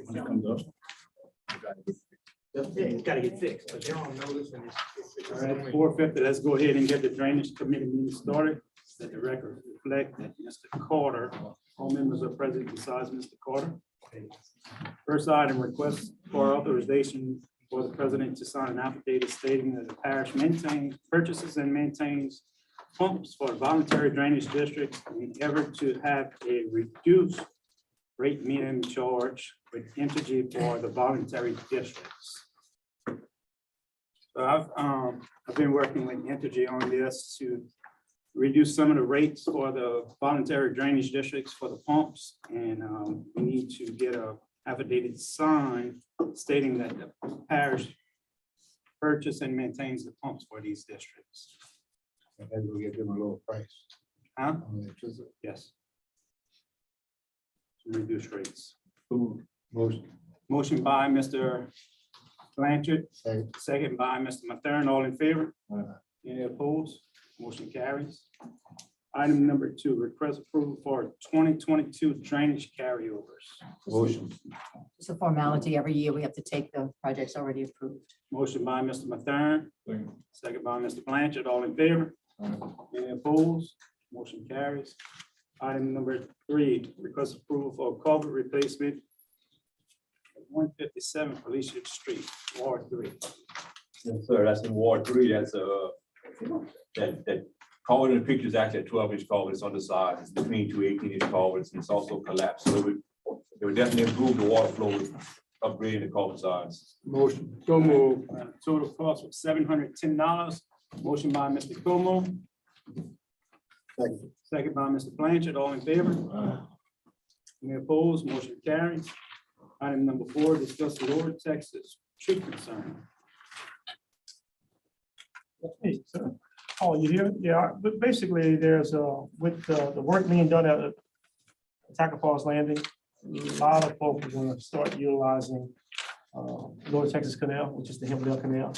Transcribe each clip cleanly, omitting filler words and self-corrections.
When it comes up. It's gotta get fixed, but they're on notice and it's. All right, 4:50, let's go ahead and get the drainage committee meeting started. Let the record reflect that Mr. Carter, all members are present besides Mr. Carter. First item, request for authorization for the president to sign an affidavit stating that the parish maintains, purchases and maintains pumps for voluntary drainage districts in effort to have a reduced rate minimum charge with Entergy for the voluntary districts. So I've been working with Entergy on this to reduce some of the rates for the voluntary drainage districts for the pumps. And we need to get a affidavit signed stating that the parish purchase and maintains the pumps for these districts. And then we'll give them a lower price. Huh? on electricity. Yes. To reduce rates. Motion. Motion by Mr. Blanchard, Second. second by Mr. Mathern, all in favor? Aye. Any opposed? Motion carries. Item number 2, request approval for 2022 drainage carryovers. Motion. It's a formality. Every year we have to take the projects already approved. Motion by Mr. Mathern, Second. second by Mr. Blanchard, all in favor? Aye. Any opposed? Motion carries. Item number 3, request approval for culvert replacement at 157 Felicia Street, Ward 3. Yes, sir, that's in Ward 3, that's that culvert in the picture is actually a 12-inch culvert, it's on the side, it's between two 18-inch culverts, and it's also collapsed, so it would definitely improve the water flow with upgrading the culvert size. Motion. So move. Total cost of $710. Motion by Mr. Como, Second. second by Mr. Blanchard, all in favor? Any opposed? Motion carries. Item number 4, discuss the Lower Texas tree concern. Hey, sir. Oh, you hear? Yeah, but basically there's with the work being done at Attacker Falls Landing, a lot of folks are gonna start utilizing Lower Texas Canal, which is the Hempdale Canal.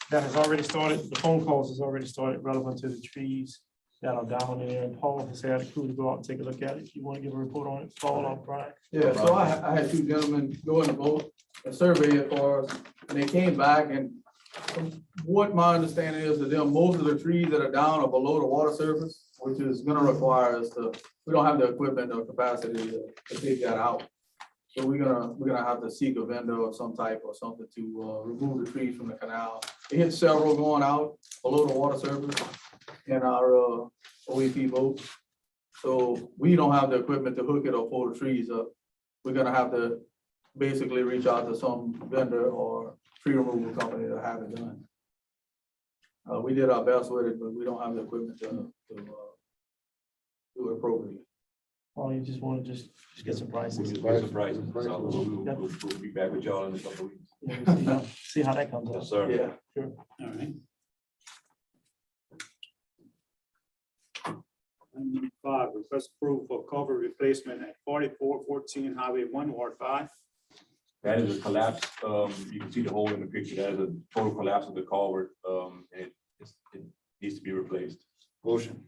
That has already started, the phone calls has already started relevant to the trees that are down there. And Paul has had a crew to go out and take a look at it. If you want to give a report on it, Paul or Brian. Yeah, so I had two gentlemen go in the boat and survey it for us, and they came back, and from what my understanding is that them, most of the trees that are down are below the water surface, which is gonna require us to, we don't have the equipment or capacity to take that out. So we're gonna have to seek a vendor of some type or something to remove the trees from the canal. It hit several going out below the water surface in our OEP boat. So we don't have the equipment to hook it or pull the trees up. We're gonna have to basically reach out to some vendor or tree removal company to have it done. We did our best with it, but we don't have the equipment to do it appropriately. Or you just want to just get some prices. We'll get some prices, so we'll be back with y'all in a couple of weeks. Yeah, see how that comes out. Yes, sir. Yeah. Sure. All right. Item number 5, request approval for culvert replacement at 4414 Highway 1, Ward 5. That is a collapse, you can see the hole in the picture, that is a total collapse of the culvert, and it needs to be replaced. Motion.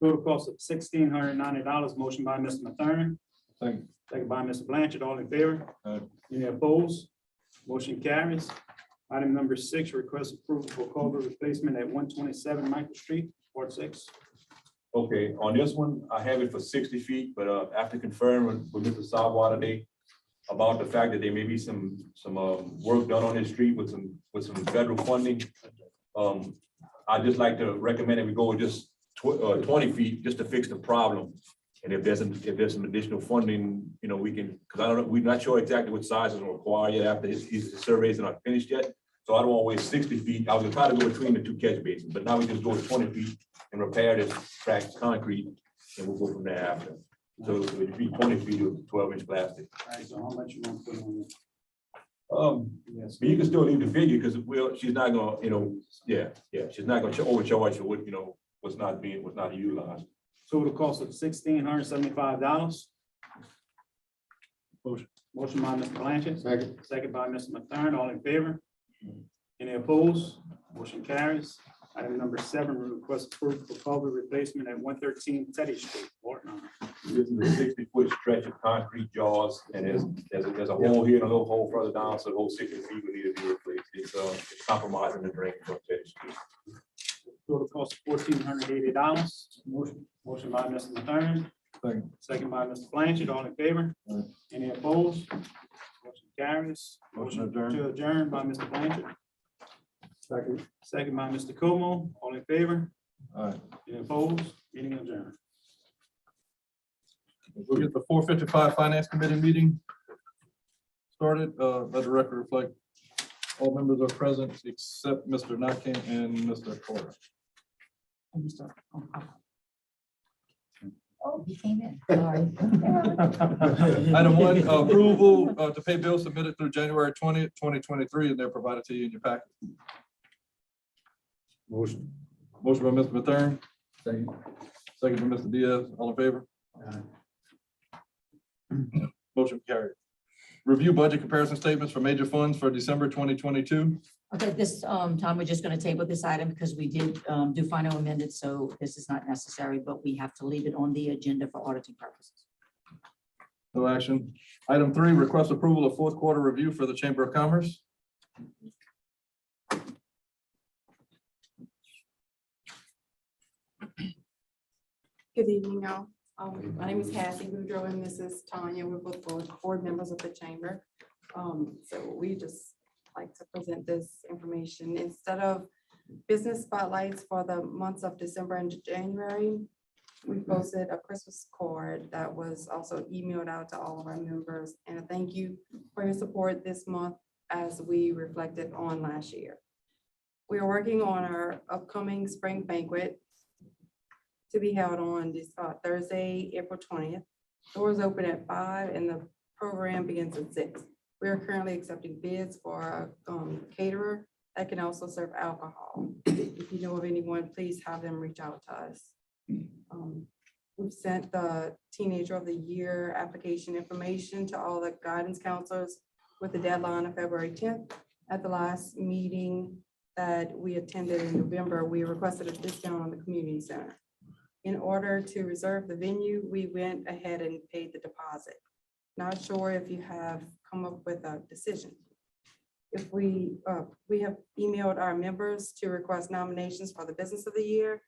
Total cost of $1,690. Motion by Mr. Mathern, Second. second by Mr. Blanchard, all in favor? Aye. Any opposed? Motion carries. Item number 6, request approval for culvert replacement at 127 Michael Street, Ward 6. Okay, on this one, I have it for 60 feet, but after conferring with Mr. Sabwa today about the fact that there may be some work done on this street with some federal funding, I'd just like to recommend that we go with just 20 feet just to fix the problem. And if there's some additional funding, you know, we can, because I don't know, we're not sure exactly what size is required yet after his surveys are not finished yet. So I don't want to waste 60 feet. I was gonna try to go between the two catch basins, but now we just go to 20 feet and repair this cracked concrete, and we'll go from there after. So it would be 20 feet of 12-inch plastic. All right, so how much you want to put on it? Yes, but you can still leave the figure because she's not gonna, you know, she's not gonna overcharge for what, you know, what's not utilized. Total cost of $1,675. Motion by Mr. Blanchard, Second. second by Mr. Mathern, all in favor? Any opposed? Motion carries. Item number 7, request approval for culvert replacement at 113 Teddy Street, Ward 9. This is a 60-foot stretch of concrete jaws, and there's a hole here and a little hole further down, so the whole 60 feet would need to be replaced. It's compromising the drainage on Teddy Street. Total cost $1,480. Motion by Mr. Mathern. Second by Mr. Blanchard. All in favor? Any opposed? Motion carries. Motion adjourned. To adjourn by Mr. Blanchard. Second. Second by Mr. Como. All in favor? Aye. Any opposed? Meeting adjourned. We'll get the 4:55 Finance Committee meeting started. Let the record reflect all members are present except Mr. Notkin and Mr. Porter. Oh, he came in, sorry. Item 1, approval to pay bills submitted through January 20th, 2023, and they're provided to you in your packet. Motion. Motion by Mr. Mathern. Second by Mr. Diaz. All in favor? Motion carried. Review budget comparison statements for major funds for December 2022. Okay, this time, we're just gonna table this item because we did do final amended, so this is not necessary, but we have to leave it on the agenda for auditing purposes. No action. Item 3, request approval of fourth quarter review for the Chamber of Commerce. Good evening, y'all. My name is Cassie Boudreaux and this is Tanya. We're both board members of the chamber. So we just like to present this information instead of business spotlights for the months of December and January. We posted a Christmas card that was also emailed out to all of our members, and a thank you for your support this month as we reflected on last year. We are working on our upcoming spring banquet to be held on this Thursday, April 20th. Doors open at 5 and the program begins at 6. We are currently accepting bids for a caterer that can also serve alcohol. If you know of anyone, please have them reach out to us. We've sent the Teenager of the Year application information to all the guidance counselors with the deadline of February 10th. At the last meeting that we attended in November, we requested a discount on the community center. In order to reserve the venue, we went ahead and paid the deposit. Not sure if you have come up with a decision. If we have emailed our members to request nominations for the business of the year.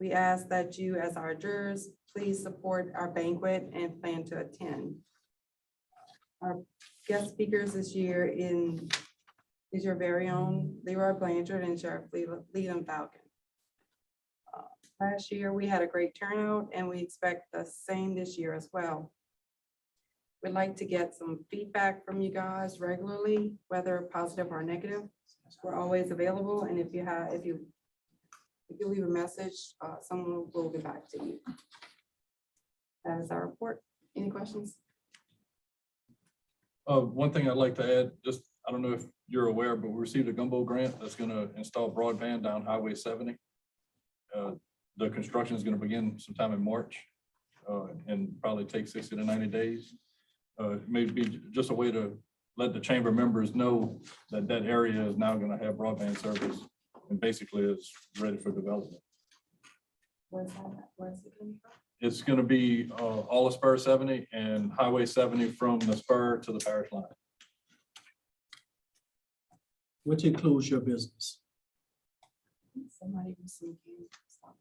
We ask that you, as our jurors, please support our banquet and plan to attend. Our guest speakers this year is your very own Leroy Blanchard and Sheriff Leland Falcon. Last year, we had a great turnout and we expect the same this year as well. We'd like to get some feedback from you guys regularly, whether positive or negative. We're always available, and if you leave a message, someone will get back to you. That is our report. Any questions? One thing I'd like to add, just, I don't know if you're aware, but we received a gumbo grant that's gonna install broadband down Highway 70. The construction is gonna begin sometime in March, and probably take 60 to 90 days. Maybe just a way to let the chamber members know that that area is now gonna have broadband service and basically is ready for development. Where's that? Where's it coming from? It's gonna be all of Spur 70 and Highway 70 from the Spur to the Parish line. Which includes your business. Somebody was thinking something.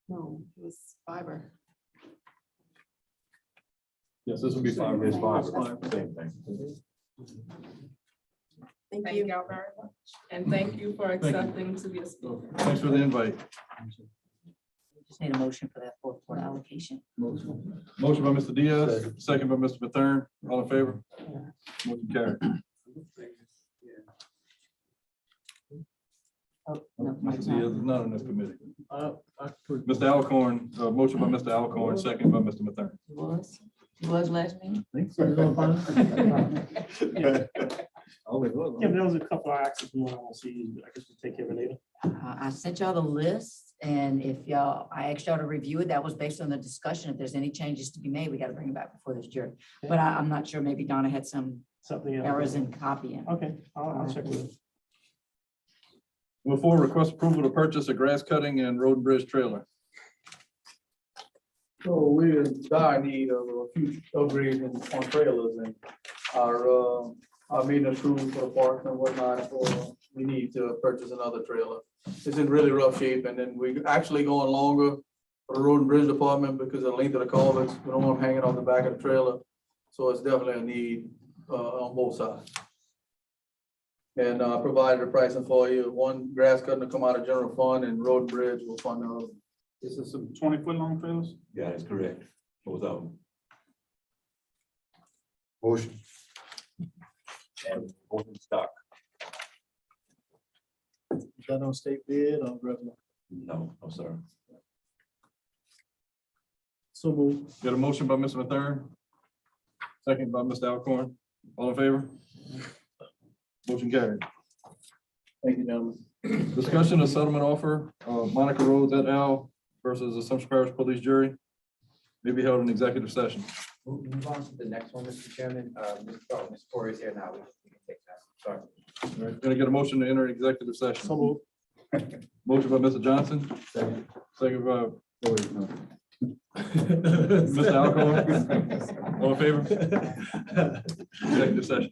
No, it was fiber. Yes, this will be five. It's five, same thing. Thank Thank you. y'all very much. And thank you for accepting to be a speaker. Thanks for the invite. Just need a motion for that fourth quarter allocation. Motion by Mr. Diaz, second by Mr. Mathern. All in favor? Motion carried. Oh, no, Mr. it's Diaz not. is not on this committee. Mr. Alcorn, motion by Mr. Alcorn, second by Mr. Mathern. He was last meeting? Yeah, there was a couple of actions we want to see. I guess we'll take care of it later. I sent y'all the list, and if I asked y'all to review it, that was based on the discussion. If there's any changes to be made, we got to bring it back before this jury. But I'm not sure, maybe Donna had some Something else. errors in copying. Okay, I'll check with it. Number 4, request approval to purchase a grass cutting and road and bridge trailer. So we're in dire need of a few upgrades on trailers and our maintenance crews for the parks and whatnot, we need to purchase another trailer. It's in really rough shape, and then we actually going longer for the road and bridge department because of the length of the culverts. We don't want them hanging off the back of the trailer. So it's definitely a need on both sides. And provided the pricing for you. One grass cutting to come out of general fund and road and bridge will fund the other. This is some 20-foot long trailers? Yeah, that's correct. Both of them. Motion. And both in stock. Is that on state bid or regular? No, no, sir. So move. Got a motion by Mr. Mathern. Second by Mr. Alcorn. All in favor? Motion carried. Thank you, gentlemen. Discussion of settlement offer, Monica Rhodes et al. Versus Assumption Parish Police Jury may be held in executive session. Move on to the next one, Mr. Chairman. Ms. Corey is here now. We can take that. Sorry. All right, gonna get a motion to enter executive session. So move. Motion by Mr. Johnson. Second by Mr. Alcorn. All in favor? Executive session.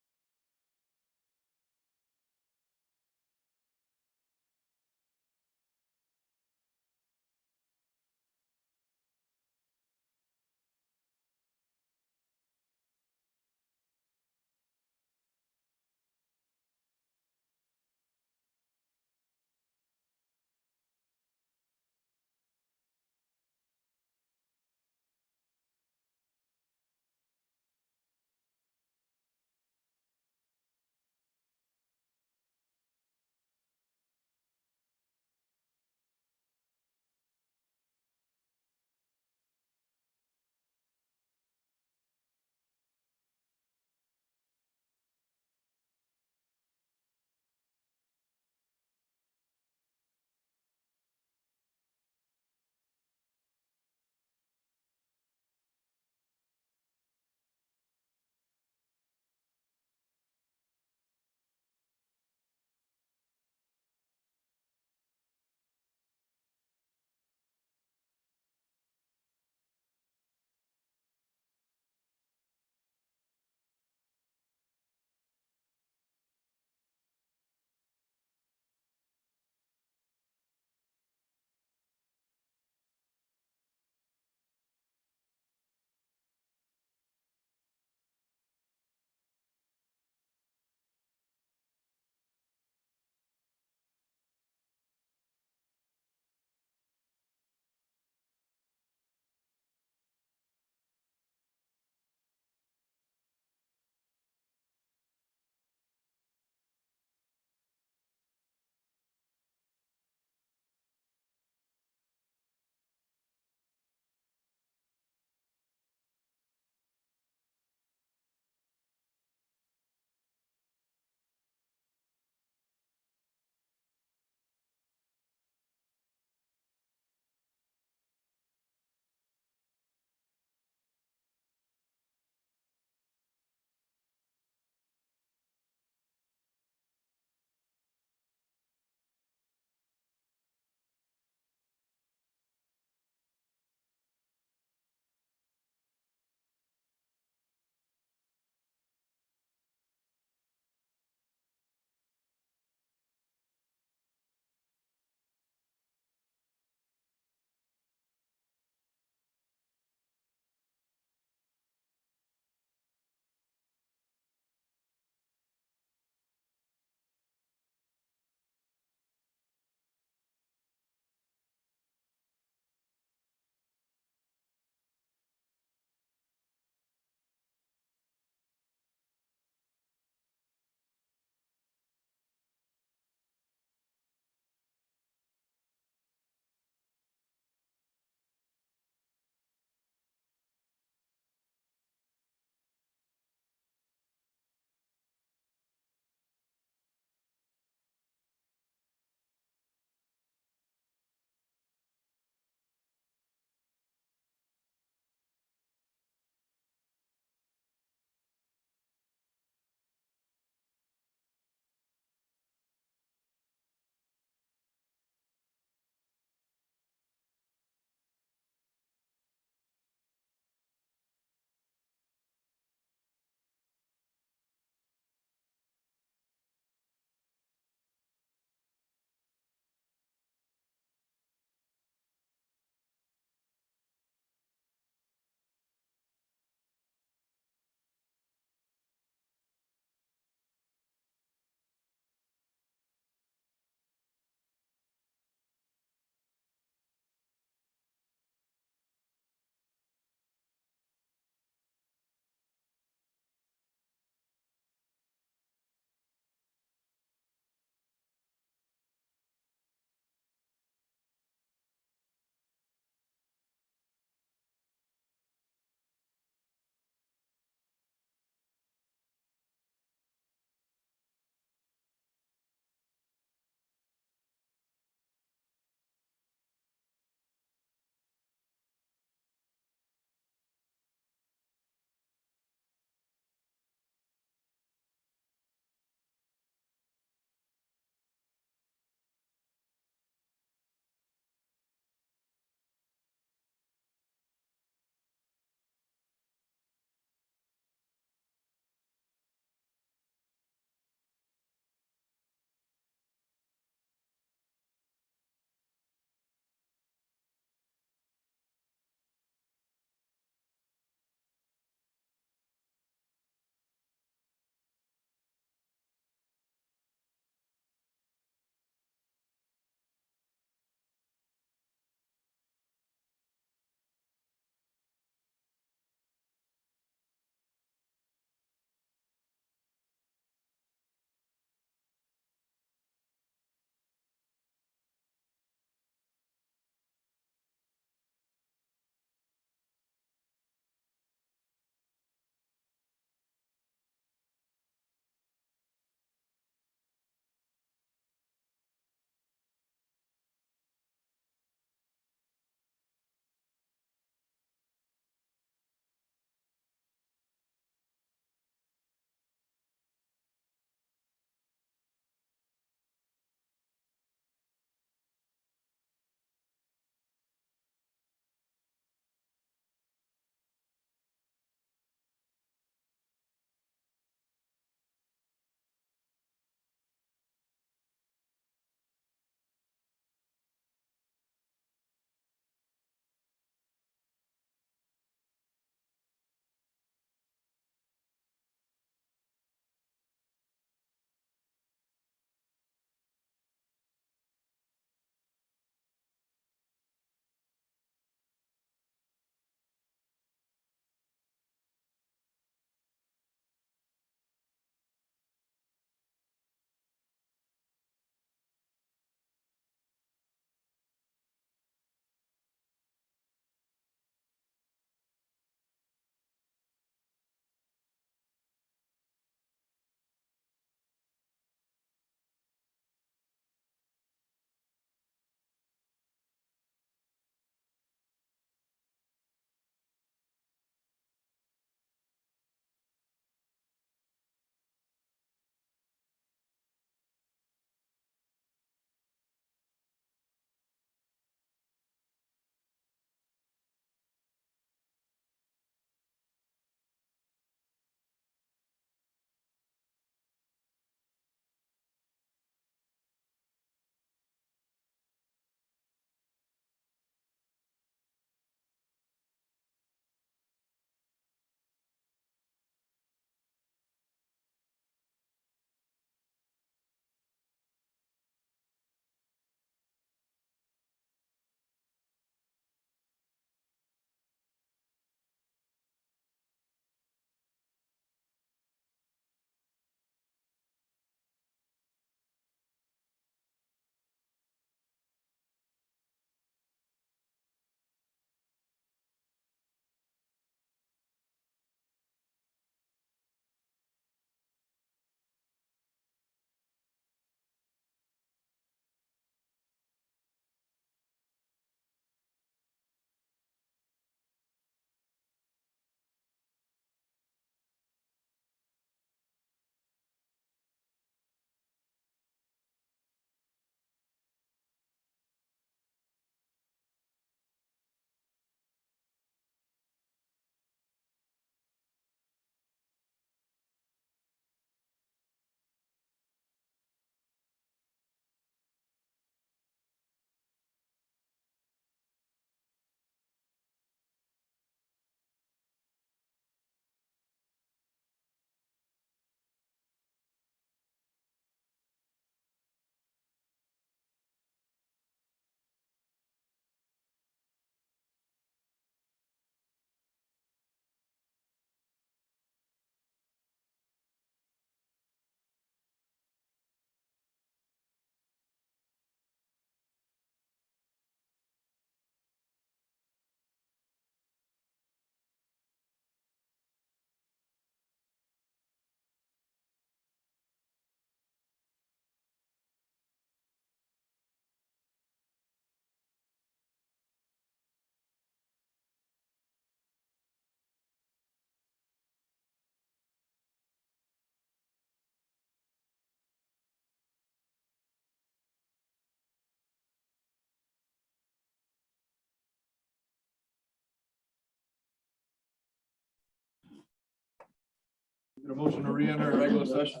Get a motion to re-enter regular session.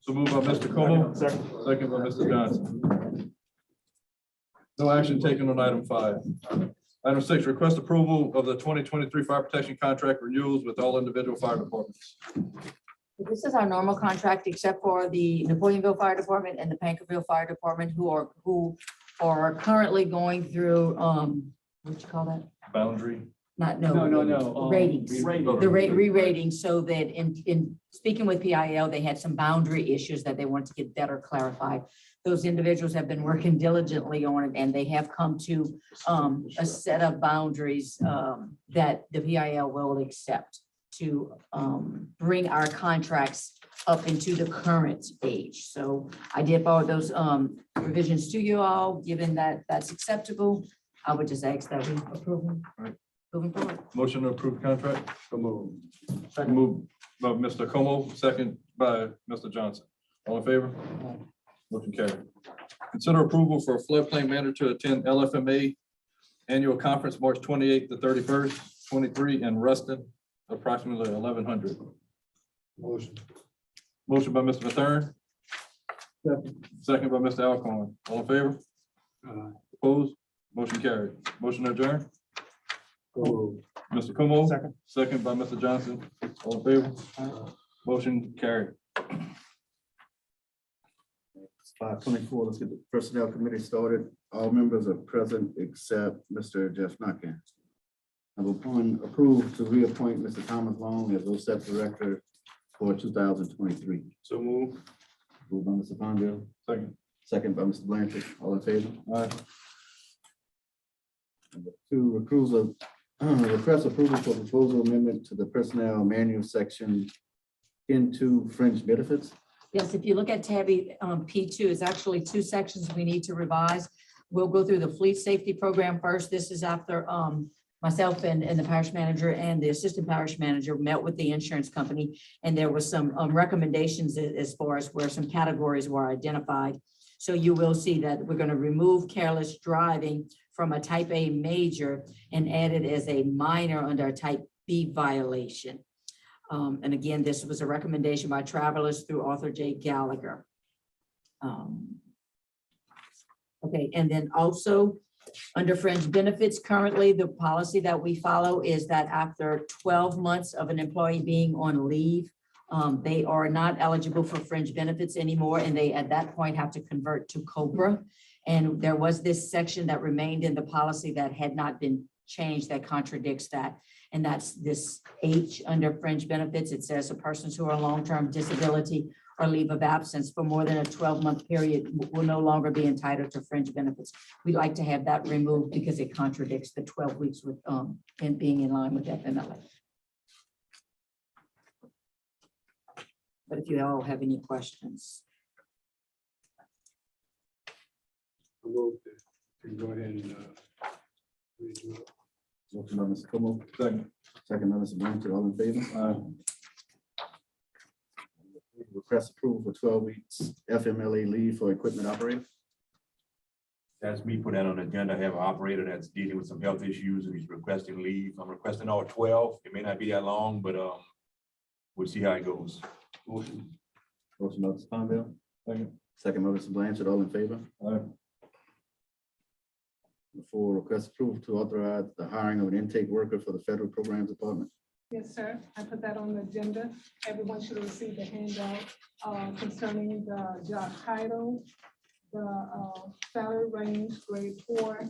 So moved by Mr. Como, second by Mr. Johnson. No action taken on item 5. Item 6, request approval of the 2023 fire protection contract renewals with all individual fire departments. This is our normal contract, except for the Napoleonville Fire Department and the Pankerville Fire Department, who are currently going through, what you call that? Boundary. No. Ratings. The re-rating, so that in speaking with PIL, they had some boundary issues that they wanted to get better clarified. Those individuals have been working diligently on it, and they have come to a set of boundaries that the PIL will accept to bring our contracts up into the current age. So I did forward those revisions to you all. Given that that's acceptable, I would just ask that we approve them. Right. Moving forward. Motion to approve contract. Move. Moved by Mr. Como, second by Mr. Johnson. All in favor? Motion carried. Consider approval for a floodplain manager to attend LFMA annual conference, March 28th to 31st, 23 in Ruston, approximately 1100. Motion. Motion by Mr. Mathern. Second by Mr. Alcorn. All in favor? Opposed? Motion carried. Motion adjourned. Mr. Como. Second by Mr. Johnson. All in favor? Motion carried. 5:24, let's get the personnel committee started. All members are present except Mr. Jeff Knockin. Number 1, approved to reappoint Mr. Thomas Long as OSEP Director for 2023. So move. Moved by Mr. Fondale, Second. second by Mr. Blanchard. All in favor? Aye. Number 2, request approval for proposal amendment to the personnel manual section into fringe benefits. Yes, if you look at tabby P2, it's actually 2 sections we need to revise. We'll go through the fleet safety program first. This is after myself and the parish manager and the assistant parish manager met with the insurance company. And there was some recommendations as far as where some categories were identified. So you will see that we're going to remove careless driving from a type A major and add it as a minor under a type B violation. And again, this was a recommendation by Travelers through Arthur J. Gallagher. Okay, and then also under fringe benefits, currently the policy that we follow is that after 12 months of an employee being on leave, they are not eligible for fringe benefits anymore, and they at that point have to convert to COBRA. And there was this section that remained in the policy that had not been changed that contradicts that. And that's this H under fringe benefits. It says the persons who are on long-term disability or leave of absence for more than a 12-month period will no longer be entitled to fringe benefits. We'd like to have that removed because it contradicts the 12 weeks with and being in line with FMLA. But if you all have any questions. Move. Go ahead and redo it. Motion by Mr. Como, Second. second by Mr. Blanchard. All in favor? Request approval for 12 weeks FMLA leave for equipment operator. That's me put that on the agenda. I have an operator that's dealing with some health issues and he's requesting leave. I'm requesting all 12. It may not be that long, but we'll see how it goes. Motion by Mr. Fondale, Second. second by Mr. Blanchard. All in favor? Aye. For request approval to authorize the hiring of an intake worker for the federal programs department. Yes, sir. I put that on the agenda. Everyone should have received a handout concerning the job title, the salary range, grade 4,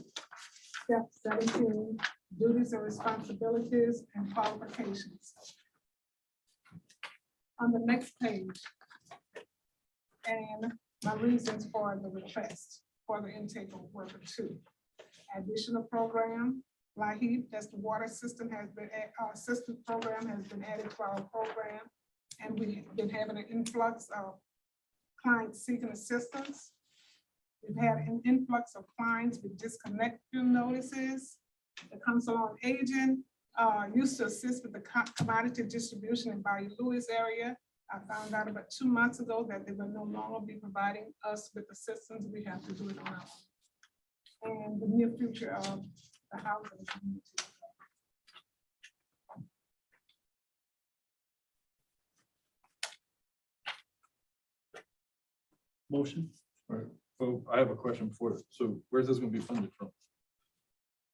step 17, duties and responsibilities and qualifications. On the next page, and my reasons for the request for the intake of worker 2. Additional program, LIHEAP, that's the water system has been, assistance program has been added to our program. And we've been having an influx of clients seeking assistance. We've had an influx of clients with disconnection notices. The Council on Aging used to assist with the commodity distribution in Bayou Lewis area. I found out about 2 months ago that they will no longer be providing us with assistance. We have to do it on our own. And the near future of the housing community. Motion. Well, I have a question before, so where's this gonna be funded from?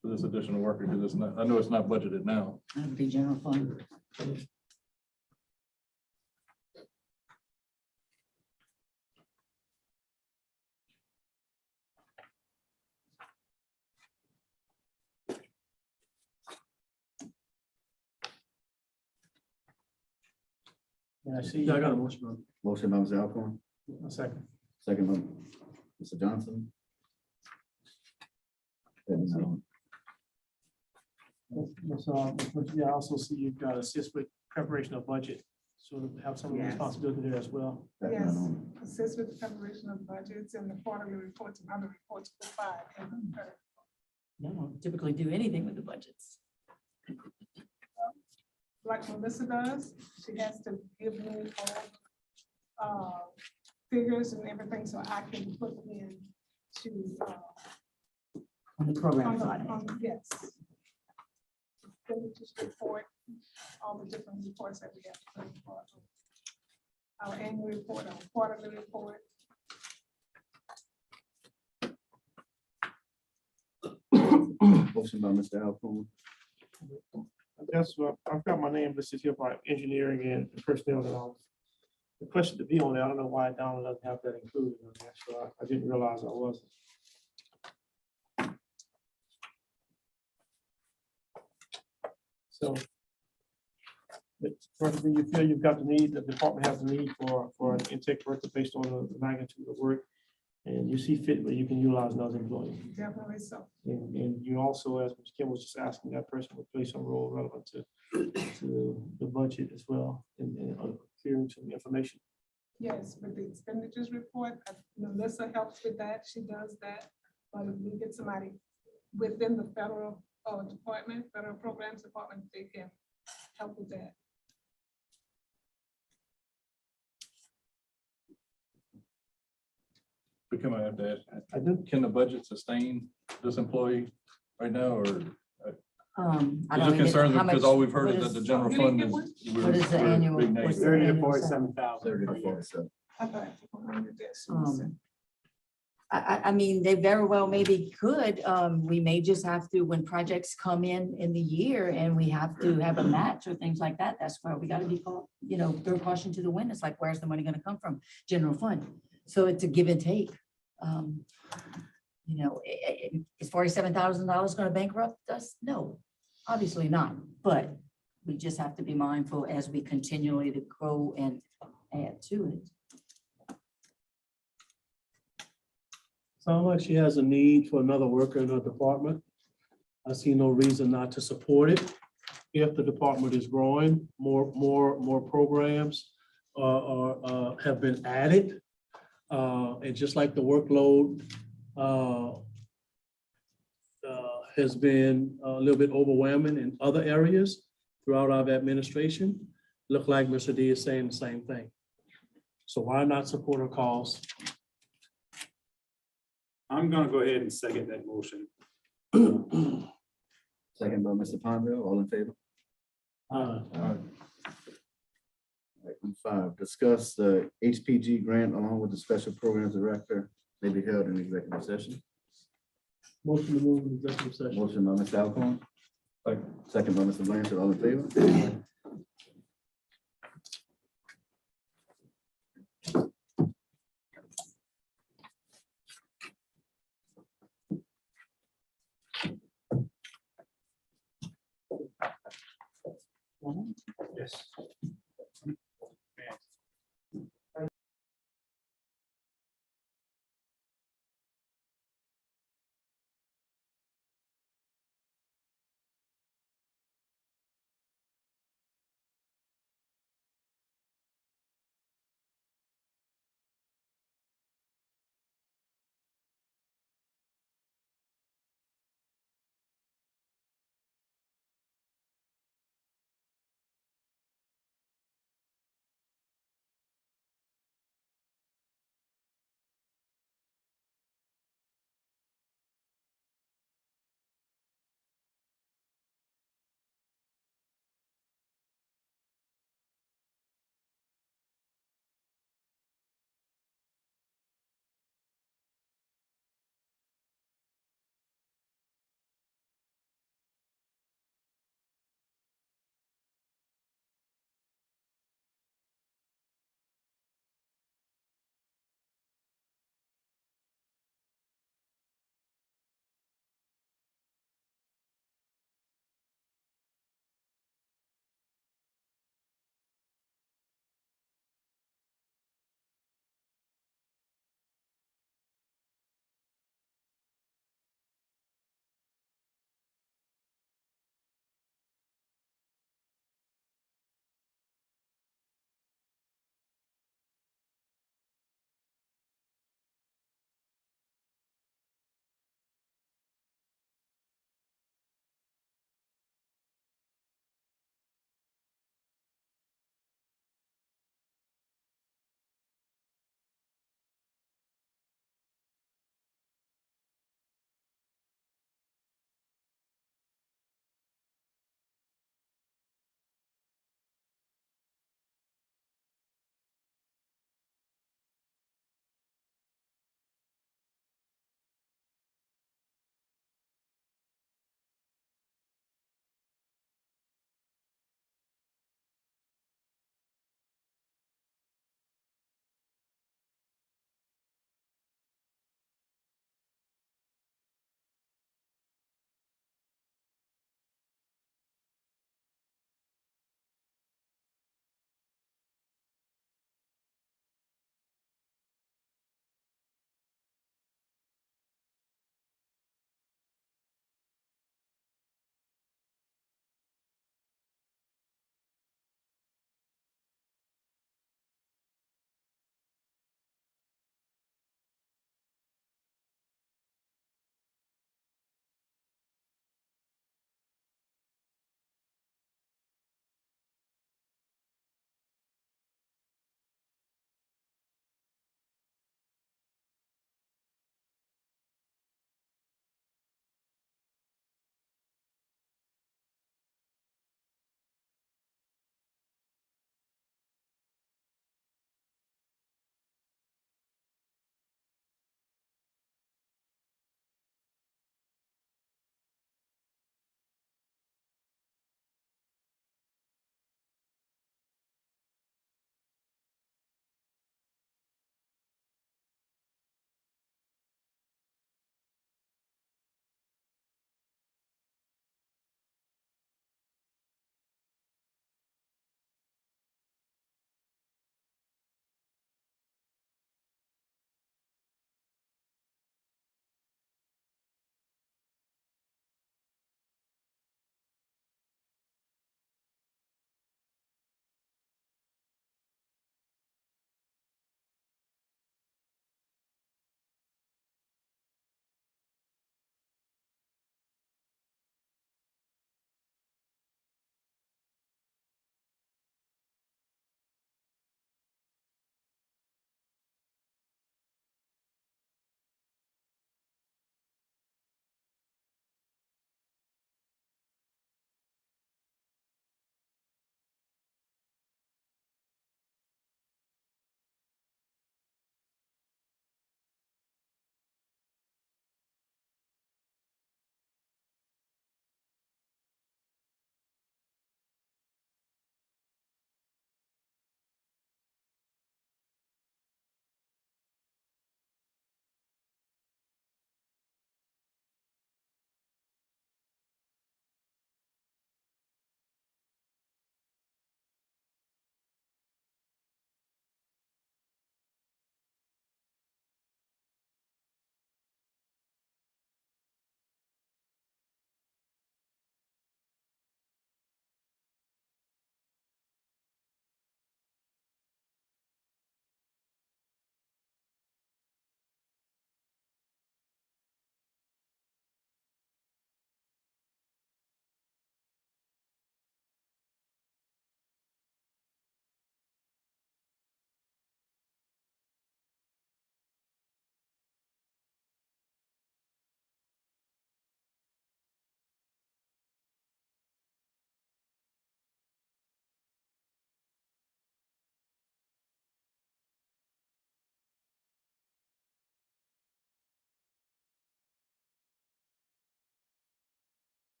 For this additional worker, because it's not, I know it's not budgeted now. That'd be general fund. And I see. Yeah, I got a motion on. Motion by Mr. Alcorn, A second. second by Mr. Johnson. Yeah, I also see you've got assist with preparation of budget, so to have some of the Yes. responsibility there as well. Yes, assist with the preparation of budgets and the quarterly reports and other reports provided. They don't typically do anything with the budgets. Like Melissa does, she has to give me all figures and everything, so I can put them in to, On the program on the, side. yes. Expenditures report, all the different reports that we have to put for our annual report, our quarterly report. Motion by Mr. Alcorn, That's what, I've got my name listed here by engineering and personnel and all. The question to be on there, I don't know why Donald doesn't have that included on there, so I didn't realize I wasn't. So. First thing you feel you've got the need, the department has the need for an intake worker based on the magnitude of work. And you see fit where you can utilize another employee. Definitely so. And you also, as Mr. Kim was just asking, that person will play some role relevant to the budget as well, and clearing some information. Yes, with the expenditures report, Melissa helps with that, she does that. But if we get somebody within the federal department, federal programs department, they can help with that. But come on, I have to ask, I do. can the budget sustain this employee right now, or? I Is don't it even, concerns how because much- all we've heard what is that is- the general What fund is- is. what is the we're annual- big what's negative. the 30 to annual 47,000. 30 to 47. I thought I wanted this. I mean, they very well maybe could. We may just have to, when projects come in the year and we have to have a match or things like that, that's where we gotta be called, throw caution to the wind. It's like, where's the money gonna come from? General fund. So it's a give and take. Is $47,000 gonna bankrupt us? No, obviously not. But we just have to be mindful as we continually to grow and add to it. Sounds like she has a need for another worker in her department. I see no reason not to support it. If the department is growing, more programs have been added. And just like the workload has been a little bit overwhelming in other areas throughout our administration, look like Mr. D is saying the same thing. So why not support her cause? I'm gonna go ahead and second that motion. Second by Mr. Pondell, all in favor? Uh, Item 5, discuss the HPG grant along with the special programs director may be held in executive session. Motion to move in executive session. Motion by Mr. Alcorn. Second by Mr. Blanchard, all in favor? Yes.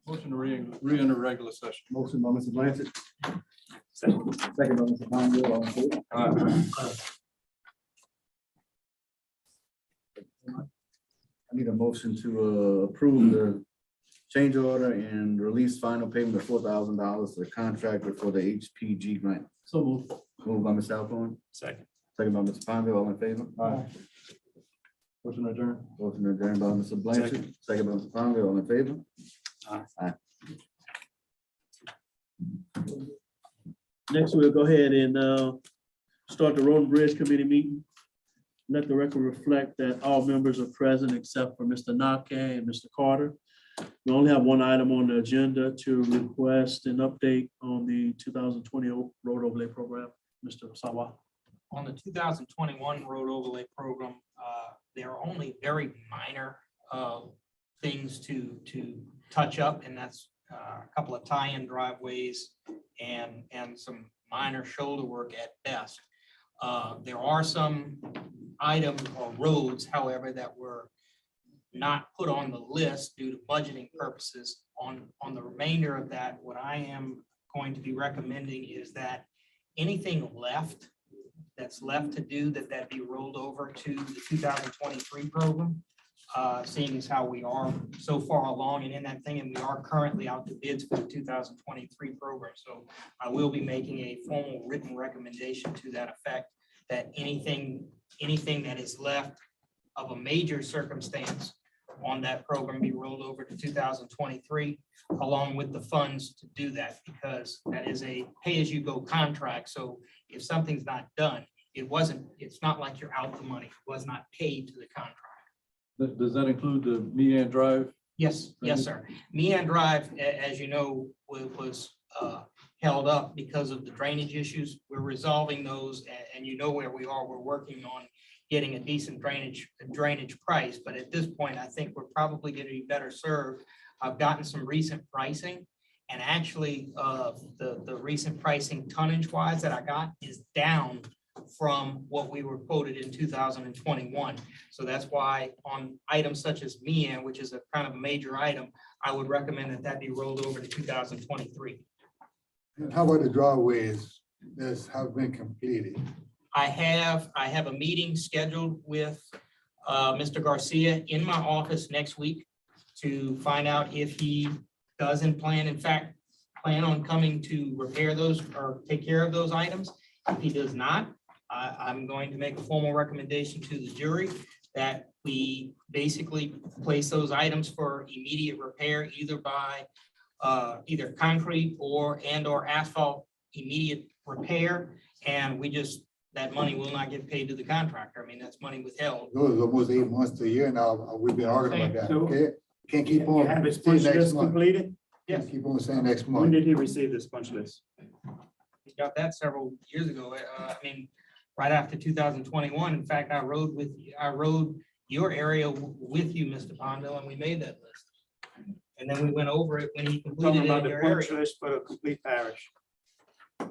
Motion to re-enter regular session. Motion by Mr. Blanchard. Second by Mr. Palmville, all in favor? I need a motion to approve the change order and release final payment of $4,000 to the contractor for the HPG grant. So moved. Moved by Mr. Alcorn, Second. second by Mr. Palmville, all in favor? Motion adjourned. Motion adjourned by Mr. Blanchard, second by Mr. Palmville, all in favor? Next, we'll go ahead and start the Road and Bridge Committee meeting. Let the record reflect that all members are present except for Mr. Nakane and Mr. Carter. We only have one item on the agenda to request an update on the 2020 road overlay program. Mr. Sawa. On the 2021 road overlay program, there are only very minor things to touch up, and that's a couple of tie-in driveways and some minor shoulder work at best. There are some items or roads, however, that were not put on the list due to budgeting purposes. On the remainder of that, what I am going to be recommending is that anything that's left to do, that be rolled over to the 2023 program. Seeing as how we are so far along and in that thing, and we are currently out to bids for the 2023 program. So I will be making a formal written recommendation to that effect, that anything that is left of a major circumstance on that program be rolled over to 2023, along with the funds to do that, because that is a pay-as-you-go contract. So if something's not done, it's not like you're out the money. It was not paid to the contract. Does that include the Meehan Drive? Yes, yes, sir. Meehan Drive, as you know, was held up because of the drainage issues. We're resolving those, and you know where we are. We're working on getting a decent drainage price, but at this point, I think we're probably going to be better served. I've gotten some recent pricing, and actually, the recent pricing tonnage wise that I got is down from what we were quoted in 2021. So that's why on items such as Meehan, which is a kind of a major item, I would recommend that be rolled over to 2023. And how about the driveways that have been completed? I have a meeting scheduled with Mr. Garcia in my office next week to find out if he doesn't plan on coming to repair those or take care of those items. If he does not, I'm going to make a formal recommendation to the jury that we basically place those items for immediate repair, either by either concrete or asphalt immediate repair. And that money will not get paid to the contractor. I mean, that's money withheld. Those are almost 8 months to a year now. We've been arguing about that, So- okay? Can't keep You have on his saying punch next list month. completed? Yes. Keep on saying next When month. did he receive this punch list? We got that several years ago. I mean, right after 2021. In fact, I rode your area with you, Mr. Pondell, and we made that list. And then we went over it when he completed Talking it about in the your punch area. list for the complete parish. I'm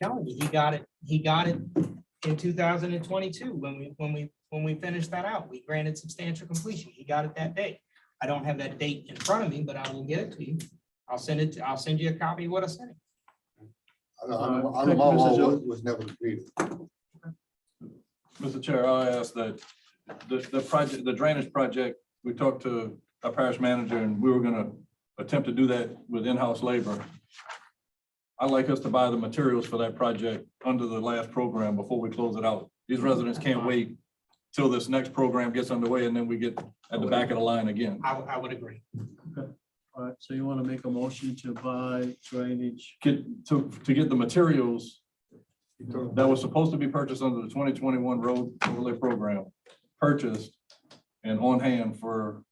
telling you, he got it in 2022 when we finished that out. We granted substantial completion. He got it that day. I don't have that date in front of me, but I will get it to you. I'll send you a copy of what I sent him. I know Thank you, my Mr. wall Jones. was never completed. Mr. Chair, I ask that the drainage project, we talked to our parish manager and we were gonna attempt to do that with in-house labor. I'd like us to buy the materials for that project under the last program before we close it out. These residents can't wait till this next program gets underway and then we get at the back of the line again. I would agree. All right, so you want to make a motion to buy drainage? To get the materials that was supposed to be purchased under the 2021 road overlay program, purchased and on hand for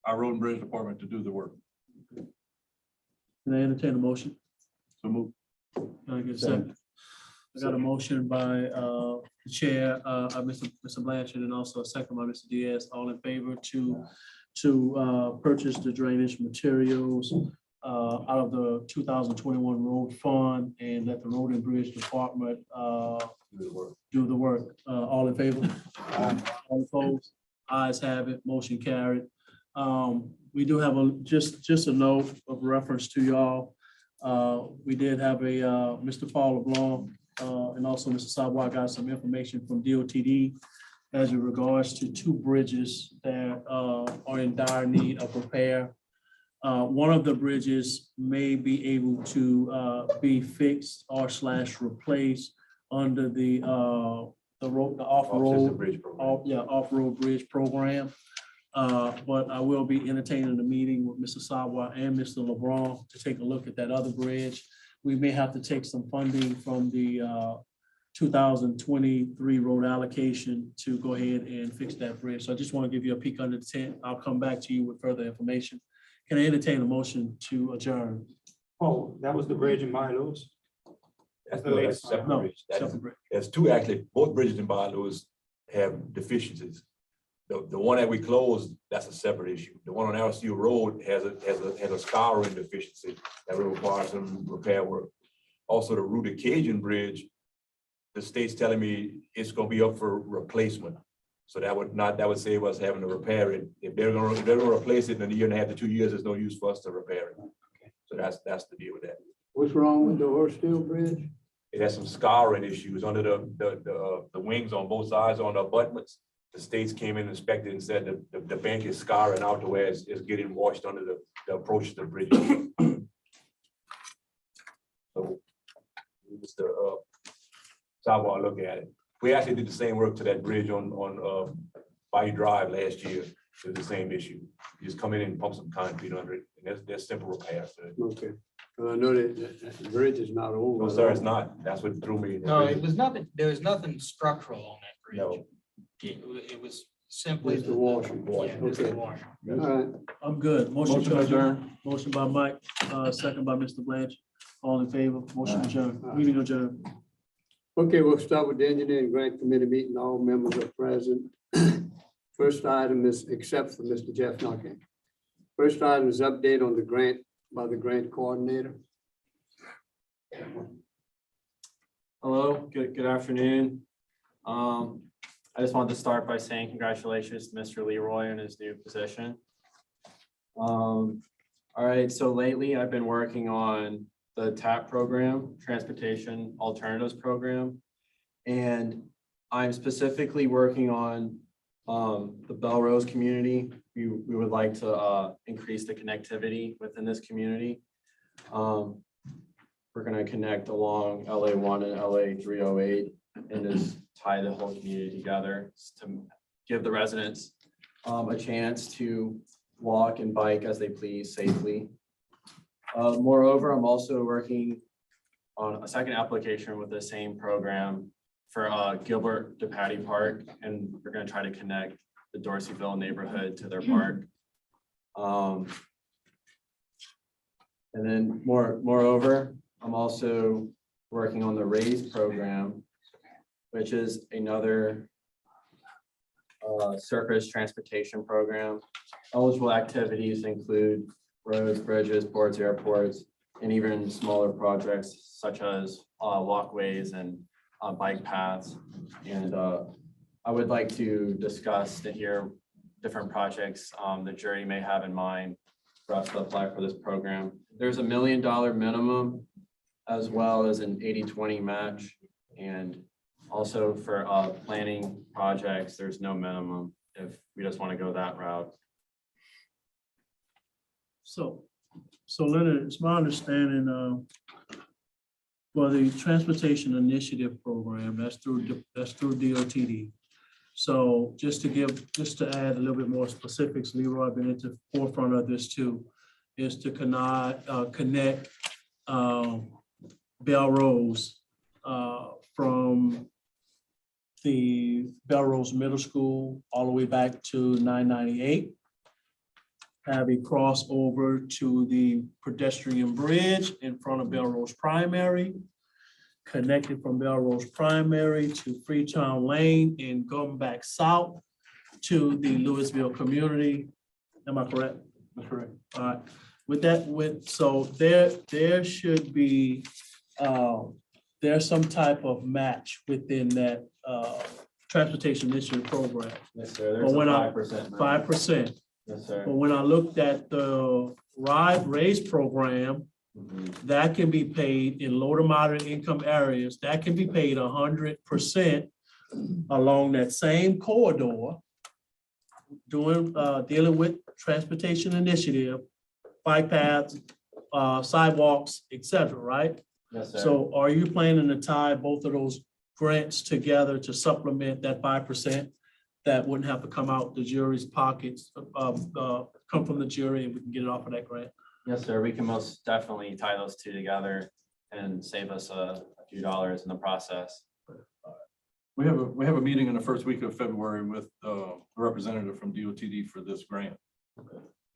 our road and bridge department to do the work. Can I entertain a motion? So move. Can I get a second? I got a motion by the chair, Mr. Blanchard, and also a second by Mr. Diaz. All in favor to purchase the drainage materials out of the 2021 road fund and let the road and bridge department do the work. All in favor? All opposed? Ayes have it, motion carried. We do have just a note of reference to y'all. We did have Mr. Paul LeBlanc and also Mr. Sawa got some information from DOTD as in regards to two bridges that are in dire need of repair. One of the bridges may be able to be fixed or / replaced under the off-road bridge program. But I will be entertaining a meeting with Mr. Sawa and Mr. LeBron to take a look at that other bridge. We may have to take some funding from the 2023 road allocation to go ahead and fix that bridge. So I just want to give you a peek under the tent. I'll come back to you with further information. Can I entertain a motion to adjourn? Oh, that was the bridge in Milos. That's the no, latest that's separate No, bridge. That is- separate bridge. There's two actually, both bridges in Balos have deficiencies. The one that we closed, that's a separate issue. The one on LSU Road has a scouring deficiency that will require some repair work. Also, the Ruta Cajun Bridge, the state's telling me it's gonna be up for replacement. So that would save us having to repair it. If they're gonna replace it in a year and a half to 2 years, there's no use for us to repair it. So that's the deal with that. What's wrong with the Horse Steel Bridge? It has some scouring issues under the wings on both sides on the abutments. The states came in and inspected and said that the bank is scouring out to where it's getting washed under the approach to the bridge. So Mr. Sawa look at it. We actually did the same work to that bridge on Bayou Drive last year. It was the same issue. You just come in and pump some concrete under it, and there's simple repairs to it. Okay. I know that the bridge is not over. No, sir, it's not. That's what threw me. No, it was nothing, there was nothing structural on that bridge. No. It was simply. Just the washing. Yeah, just the Okay. wash. All right. I'm good. Motion Motion to to adjourn. adjourn. Motion by Mike, second by Mr. Blanch. All in favor? Motion adjourned. Meeting adjourned. Okay, we'll start with the engineering grant committee meeting. All members are present. First item is except for Mr. Jeff Nuckett. First item is update on the grant by the grant coordinator. Hello, good afternoon. I just wanted to start by saying congratulations to Mr. Leroy in his new position. All right, so lately I've been working on the TAP program, Transportation Alternatives Program. And I'm specifically working on the Belrose community. We would like to increase the connectivity within this community. We're gonna connect along LA1 and LA 308 and just tie the whole community together to give the residents a chance to walk and bike as they please safely. Moreover, I'm also working on a second application with the same program for Gilbert to Patty Park, and we're gonna try to connect the Dorseyville neighborhood to their park. And then moreover, I'm also working on the RAISE program, which is another surface transportation program. Eligible activities include roads, bridges, ports, airports, and even smaller projects such as walkways and bike paths. And I would like to discuss to hear different projects the jury may have in mind for us to apply for this program. There's $1 million minimum as well as an 80-20 match. And also for planning projects, there's no minimum if we just want to go that route. So Leonard, it's my understanding for the Transportation Initiative Program, that's through DOTD. So just to add a little bit more specifics, Leroy, I've been at the forefront of this too, is to connect Belrose from the Belrose Middle School all the way back to 998. Have a crossover to the pedestrian bridge in front of Belrose Primary, connected from Belrose Primary to Freetown Lane and going back south to the Louisville community. Am I correct? That's correct. All right. So there should be, there's some type of match within that transportation initiative program, Yes, sir. There's But a when I- 5%. 5%. Yes, sir. But when I looked at the raise program, Mhm. that can be paid in low to moderate income areas, that can be paid 100% along that same corridor, dealing with transportation initiative, bike paths, sidewalks, et cetera, right? Yes, sir. So are you planning to tie both of those grants together to supplement that 5%? That wouldn't have to come out the jury's pockets, come from the jury, and we can get it off of that grant? Yes, sir. We can most definitely tie those two together and save us a few dollars in the process. We have a meeting in the first week of February with a representative from DOTD for this grant.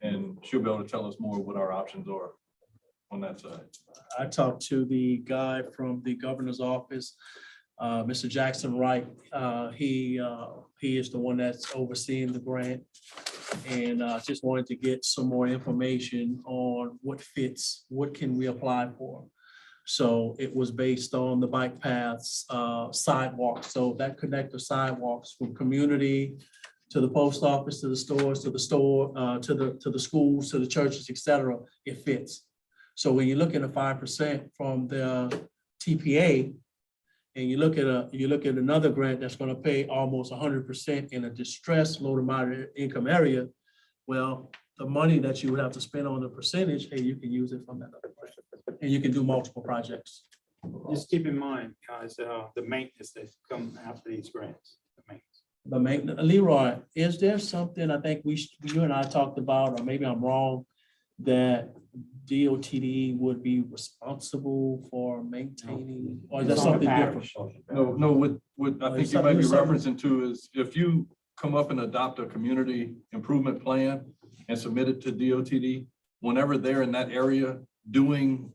And she'll be able to tell us more what our options are on that side. I talked to the guy from the governor's office, Mr. Jackson Wright. He is the one that's overseeing the grant. And just wanted to get some more information on what fits, what can we apply for. So it was based on the bike paths, sidewalks. So that connector sidewalks from community to the post office, to the stores, to the store, to the schools, to the churches, et cetera, it fits. So when you look at a 5% from the TPA, and you look at another grant that's going to pay almost 100% in a distressed low to moderate income area, well, the money that you would have to spend on the percentage, hey, you can use it from that other grant. And you can do multiple projects. Just keep in mind, guys, the maintenance that come after these grants. The maintenance. The maintenance, Leroy, is there something I think you and I talked about, or maybe I'm wrong, that DOTD would be responsible for maintaining, or is that something different? No, what I Oh, think you you might be said- referencing to is if you come up and adopt a community improvement plan and submit it to DOTD, whenever they're in that area doing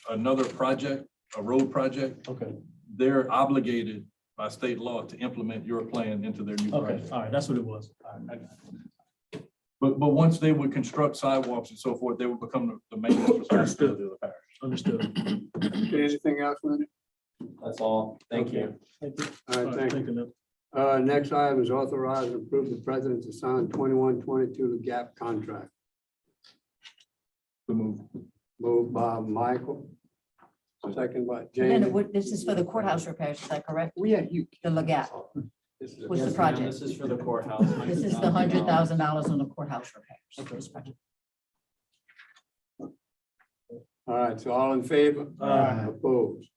another project, a road project, Okay, they're obligated by state law to implement your plan into their new okay, project. all right, that's what it was. All right, I got it. But once they would construct sidewalks and so forth, they would become the maintenance responsibility of the parish. Understood. Okay, anything else, Randy? That's all. Thank you. Thank you. All right, thank you. Lou. Next item is authorize and approve the president to sign 21-22 gap contract. To move. Moved by Michael, second by And Jamie. then this is for the courthouse repairs, is that correct? Oh, yeah, you. The Legat. This is- What's the yes, ma'am, project? This is for the courthouse. This is the $100,000 on the courthouse repairs. This project. All right, so all in favor? Aye. Opposed.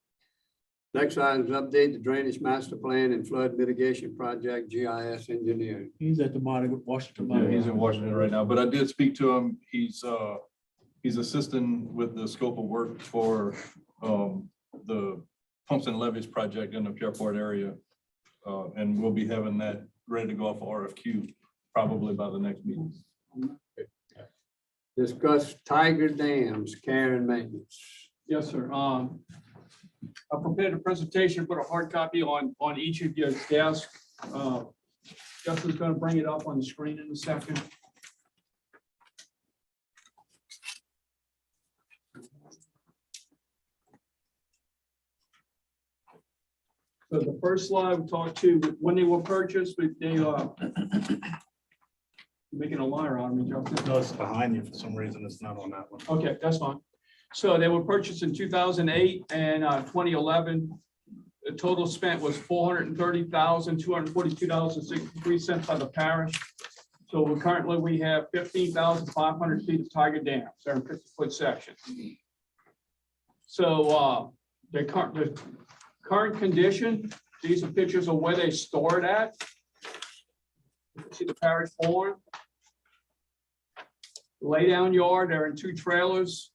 Next item is update the drainage master plan and flood mitigation project, GIS engineering. He's at the Washington. Yeah, he's in Washington right now, but I did speak to him. He's assisting with the scope of work for the pumps and levees project in the Pierport area. And we'll be having that ready to go off RFQ probably by the next meeting. Discuss Tiger Dams care and maintenance. Yes, sir. I prepared a presentation, put a hard copy on each of your desks. Justin's going to bring it up on the screen in a second. So the first slide we talked to, when they were purchased, they making a liar out of me, Justin. No, it's behind you for some reason. It's not on that one. Okay, that's fine. So they were purchased in 2008 and 2011. The total spent was $430,242.63 by the parish. So we have 15,500 feet of Tiger dams. They're in 50-foot sections. So the current condition, these are pictures of where they stored at. You can see the parish barn. Lay down yard, they're in 2 trailers.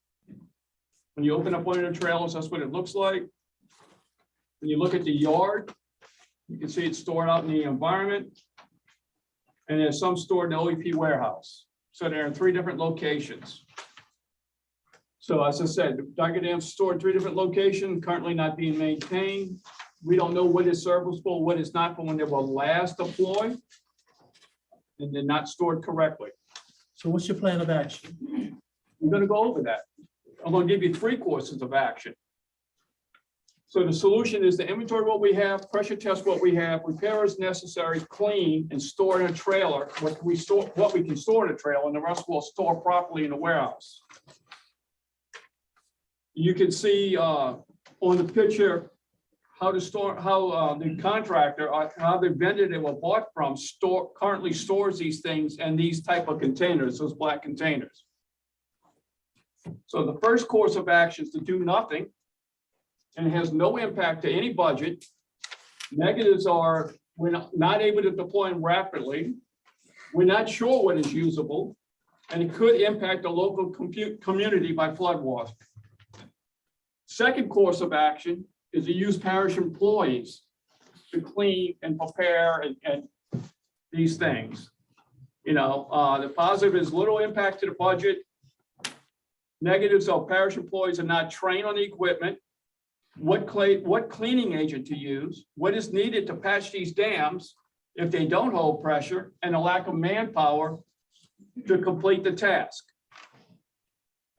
When you open up one of the trailers, that's what it looks like. When you look at the yard, you can see it's stored out in the environment. And there's some stored in the OEP warehouse. So they're in 3 different locations. So as I said, the Tiger Dam's stored in 3 different locations, currently not being maintained. We don't know what is serviceable, what is not, but when they were last deployed, and they're not stored correctly. So what's your plan of action? I'm gonna go over that. I'm gonna give you 3 courses of action. So the solution is to inventory what we have, pressure test what we have, repair as necessary, clean, and store in a trailer, what we can store in a trailer, and the rest we'll store properly in the warehouse. You can see on the picture how the contractor, how the vendor they were bought from currently stores these things in these type of containers, those black containers. So the first course of action is to do nothing, and it has no impact to any budget. Negatives are we're not able to deploy them rapidly. We're not sure what is usable, and it could impact the local community by flood water. Second course of action is to use parish employees to clean and prepare and these things. You know, the positive is little impact to the budget. Negatives are parish employees are not trained on the equipment, what cleaning agent to use, what is needed to patch these dams if they don't hold pressure, and a lack of manpower to complete the task.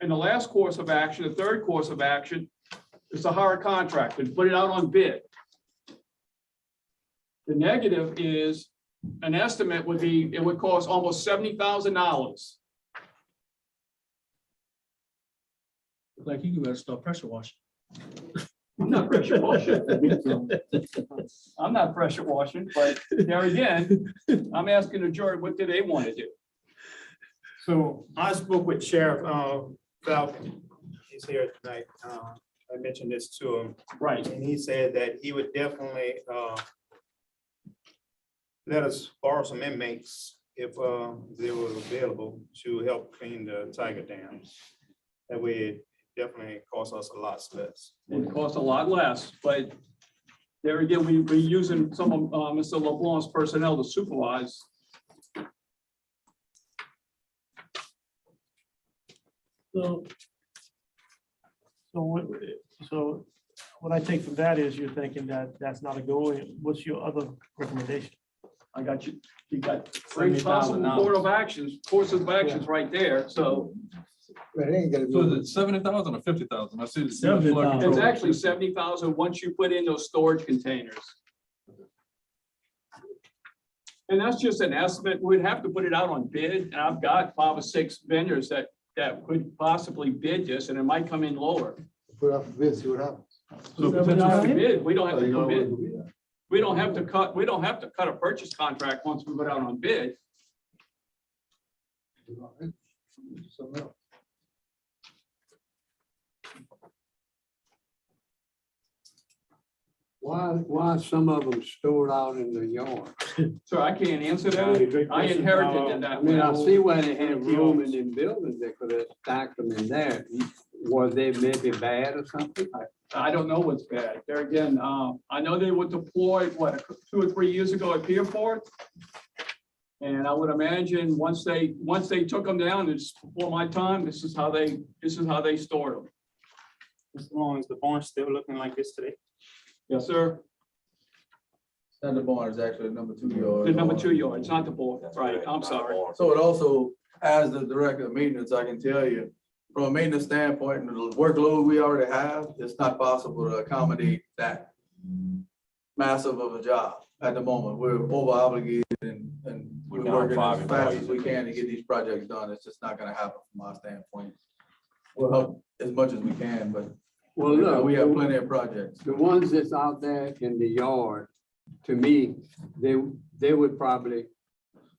And the last course of action, the third course of action, is to hire a contractor and put it out on bid. The negative is an estimate would be, it would cost almost $70,000. Like you better start pressure washing. I'm not pressure washing. I'm not pressure washing, but there again, I'm asking the jury, what do they want to do? So I spoke with Sheriff Falcon. He's here tonight. I mentioned this to him. Right. And he said that he would definitely let us borrow some inmates if they were available to help clean the tiger dams. That way it definitely costs us a lot less. It costs a lot less, but there again, we're using some of Mr. LeBlanc's personnel to supervise. So what I take from that is you're thinking that that's not a goal. What's your other recommendation? I got you. You got 3 possible courses of actions right there. So So is it 70,000 or 50,000? I see it's flood 70,000. control. it's actually 70,000 once you put in those storage containers. And that's just an estimate. We'd have to put it out on bid. And I've got 5 or 6 vendors that could possibly bid this, and it might come in lower. Put up bids, see what happens. So Have potentially- to bid. We don't have to commit. We don't have to cut a purchase contract once we put out on bid. Why some of them stored out in the yard? So I can't answer that. I inherited that. I mean, I see where they had room in them buildings, they could have stacked them in there. Was they maybe bad or something? I don't know what's bad. There again, I know they were deployed, 2 or 3 years ago at Pierport. And I would imagine once they took them down, it's before my time, this is how they stored them. As long as the barn's still looking like this today. Yes, sir. Center barn is actually number 2 yard. The number 2 yards, not the board. Right, I'm sorry. So it also, as the director of maintenance, I can tell you, from a maintenance standpoint, the workload we already have, it's not possible to accommodate that massive of a job at the moment. We're over obligated and we're working as fast as we can to get these projects done. It's just not gonna happen from our standpoint. We'll help as much as we can, but Well, look, we have plenty of projects. the ones that's out there in the yard, to me, they would probably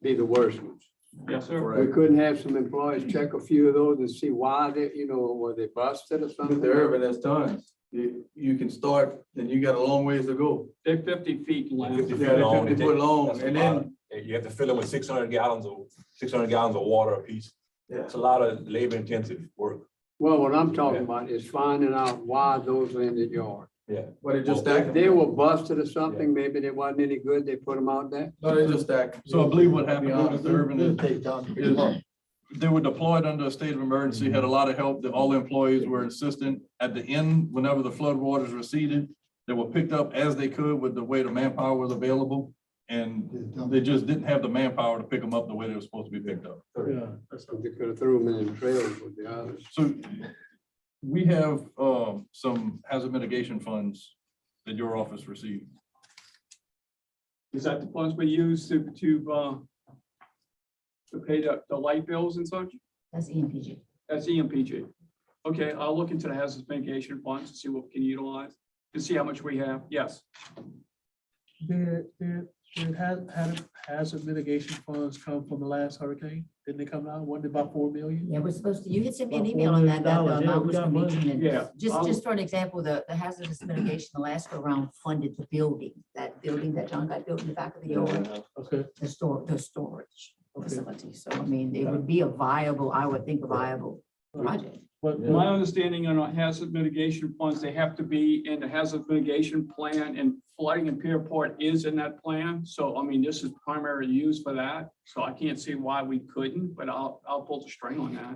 be the worst ones. Yes, sir. We couldn't have some employees check a few of those and see why they, were they busted or something? Mr. Irvin, there's tons. You can start, and you got a long ways to go. They're 50 feet in length. 50 feet Yeah, they're long. 50 foot long, That's a and lot. then, You have to fill them with 600 gallons of water apiece. yeah. It's a lot of labor intensive work. Well, what I'm talking about is finding out why those are in the yard. Yeah. But it just If stacked. they were busted or something, maybe they wasn't any good, they put them out there. No, they just stacked. So I believe what happened with Mr. Irvin is they were deployed under a state of emergency, had a lot of help, that all the employees were assistant. At the end, whenever the flood waters receded, they were picked up as they could with the way the manpower was available. and they just didn't have the manpower to pick them up the way they were supposed to be picked up. Yeah. So they could have threw them in the trailers with the others. So we have some hazard mitigation funds that your office received. Is that the funds we use to pay the light bills and such? That's EMPG. That's EMPG. Okay, I'll look into the hazard mitigation funds and see what we can utilize, to see how much we have. Yes. Did hazard mitigation funds come from the last hurricane? Didn't they come out? Wasn't it about 4 million? Yeah, we're supposed to, you had sent me an About email on that, that the $4 million. Yeah, amount we was got gonna be money. coming in. Yeah. Just for an example, the hazardous mitigation, the last go round funded the building, that building that John got built in the back of the yard, Okay, the storage okay. facility. So I mean, it would be a viable, I would think a viable project. But My understanding on hazard mitigation funds, they have to be in the hazard mitigation plan, and flooding in Pierpont is in that plan. So, I mean, this is primary use for that. So I can't see why we couldn't, but I'll pull the string on that.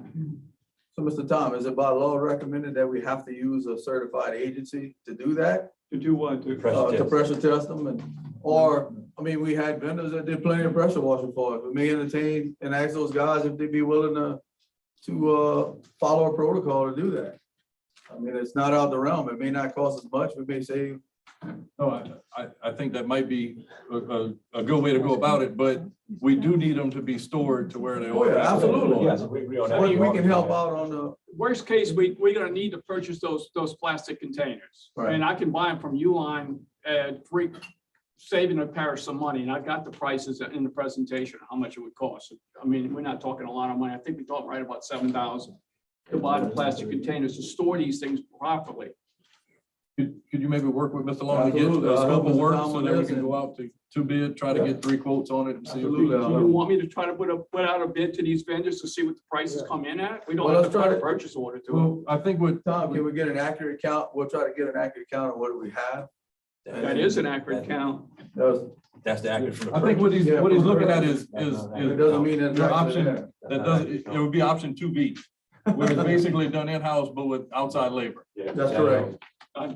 So, Mr. Tom, is it by law recommended that we have to use a certified agency to do that? To do what? To pressure test them or, I mean, we had vendors that did plenty of pressure washing for us. We may entertain and ask those guys if they'd be willing to follow a protocol to do that. I mean, it's not out of the realm. It may not cost as much. We may save. No, I think that might be a good way to go about it, but we do need them to be stored to where they are. Oh, yeah, absolutely. Yes, we agree on that. We can help out on the. Worst case, we're gonna need to purchase those plastic containers. Right. And I can buy them from Uline at saving the parish some money. And I got the prices in the presentation, how much it would cost. I mean, we're not talking a lot of money. I think we talked right about $7,000 to buy the plastic containers to store these things properly. Could you maybe work with Mr. Long to get Absolutely. a I'll scope help of Mr. work Tom so on that we this can and- go out to bid, try to get 3 quotes on it and see if we Absolutely. can. Do you want me to try to put out a bid to these vendors to see what the prices come in at? We don't Well, have let's to try put a to- purchase order to it. Well, I think what, Tom, can we get an accurate count? We'll try to get an accurate count of what do we have. That is an accurate count. That's the accurate from the I think what he's looking at is It doesn't mean that. your option, that doesn't, it would be option 2B, where it's basically done in-house, but with outside labor. That's correct.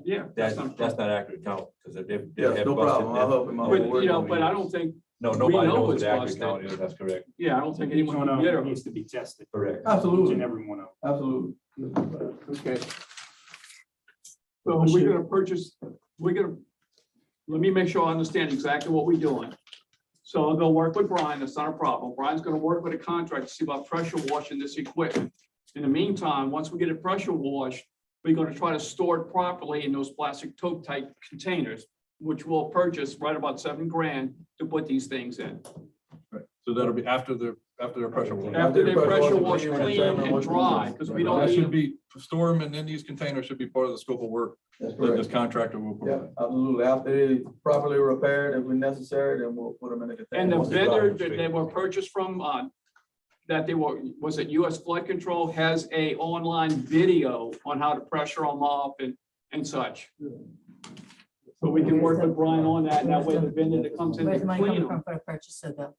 Yeah. That's not accurate count, because they Yes, have no problem. I'll help him out. But, you know, but I don't think, No, we nobody know knows what it's the accurate busted. count is, that's correct. yeah, I don't think Each anyone one can of get them it. needs to be tested. Correct. Each Absolutely. and every one of them. Absolutely. Okay, So we're gonna purchase, let me make sure I understand exactly what we're doing. So I'll go work with Brian, that's not a problem. Brian's gonna work with a contractor to see about pressure washing this equipment. In the meantime, once we get it pressure washed, we're gonna try to store it properly in those plastic tote type containers, which we'll purchase right about $7,000 to put these things in. Right. So that'll be after their pressure wash. After they pressure wash clean, clean and dry, because we don't That need should them. be, store them, and then these containers should be part of the scope of work That's that this correct. contractor will Yeah, provide. absolutely. After they properly repaired, if necessary, then we'll put them in the container. And the Once it's vendor dry, that they were purchased from, that they were, was it US Flood Control, has a online video on how to pressure them off and such. So we can work with Brian on that, and that way the vendor that comes in Where's to the money clean coming them. from for the purchase of the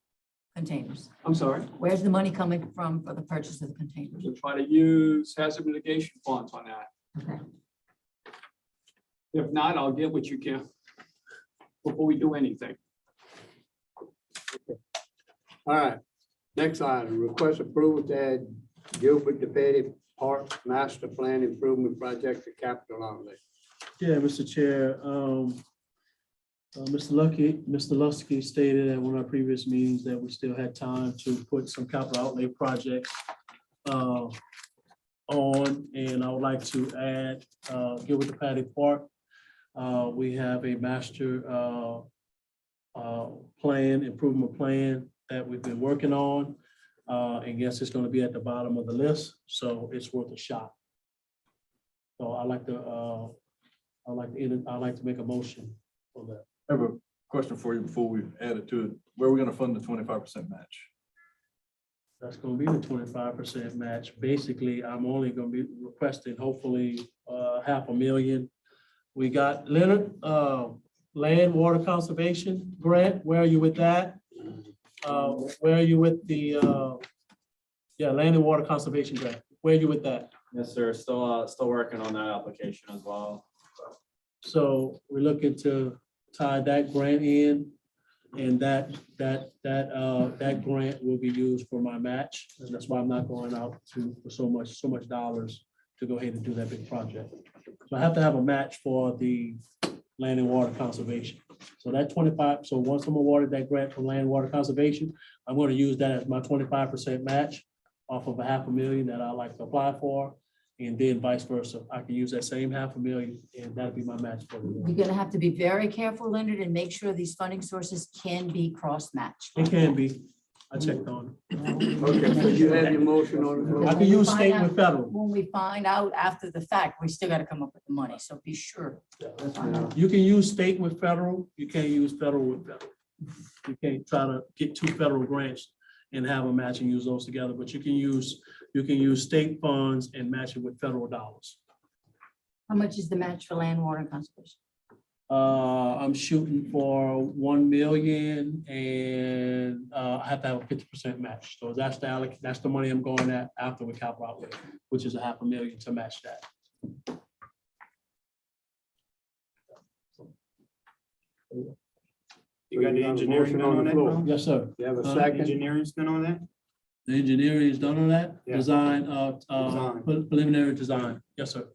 containers? I'm sorry, Where's the money coming from for the purchase of the containers? to try to use hazard mitigation funds on that. Okay. If not, I'll get what you can before we do anything. all right. Next item, request approval to add Gilbert DePetty Park Master Plan Improvement Project to capital outlay. Yeah, Mr. Chair, Mr. Lusky stated at one of our previous meetings that we still had time to put some capital outlay projects on, and I would like to add Gilbert to Patty Park. We have a master improvement plan that we've been working on. And yes, it's gonna be at the bottom of the list, so it's worth a shot. So I'd like to make a motion for that. I have a question for you before we add it to it. Where are we gonna fund the 25% match? That's gonna be the 25% match. Basically, I'm only gonna be requesting hopefully $500,000. We got Leonard, land water conservation grant. Where are you with that? Where are you with the land and water conservation grant? Where are you with that? Yes, sir. Still working on that application as well. So we're looking to tie that grant in. And that grant will be used for my match. And that's why I'm not going out for so much dollars to go ahead and do that big project. So I have to have a match for the land and water conservation. So that 25, so once I'm awarded that grant for land and water conservation, I'm going to use that as my 25% match off of a $500,000 that I like to apply for. And then vice versa. I can use that same $500,000 and that'll be my match for the You're year. gonna have to be very careful, Leonard, and make sure these funding sources can be cross-matched. It can be. I checked on Okay, so you have your motion on the it. floor. I can use state with federal. When we find out after the fact, we still gotta come up with the money, so be sure. You can use state with federal. You can't use federal with federal. You can't try to get two federal grants and have a match and use those together, but you can use state funds and match it with federal dollars. How much is the match for land, water, and conservation? I'm shooting for 1 million and I have to have a 50% match. So that's the money I'm going at after we capital outlay, which is a $500,000 to match that. You got the engineering done on that, bro? Yes, sir. You have a second? Engineering's done on that? The engineering is done on that? Yeah. Design, Design. preliminary design. Yes, sir.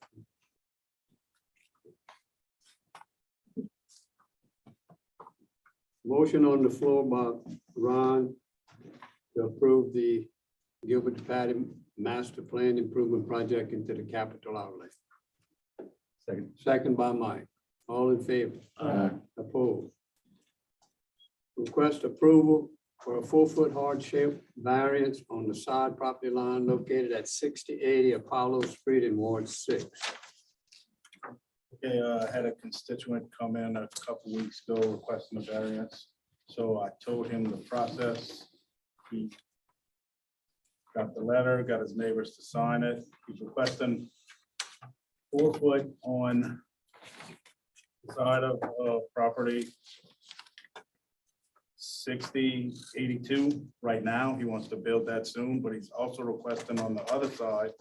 Motion on the floor by Ron to approve the Gilbert Patty Master Plan Improvement Project into the capital outlay. Second by Mike. All in favor? Opposed? Request approval for a 4-foot hardship variance on the side property line located at 6080 Apollo Street in Ward 6. Okay, I had a constituent come in a couple weeks ago requesting a variance. So I told him the process. He got the letter, got his neighbors to sign it. He's requesting 4 foot on the side of property 6082 right now. He wants to build that soon, but he's also requesting on the other side,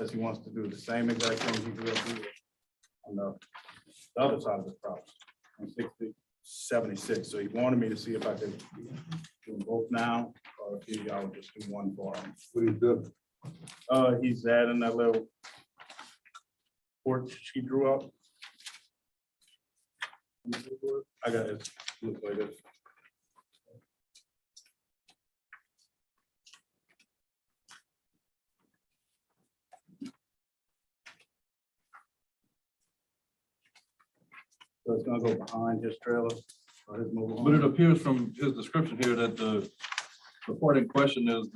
as he wants to do the same exact thing he will do on the other side of the property, on 6076. So he wanted me to see if I could do them both now, or if y'all would just do one for him. What do you do? He's adding that little porch he drew up. I got it. Look like this. So it's gonna go behind his trailer or his mobile home. But it appears from his description here that the part in question is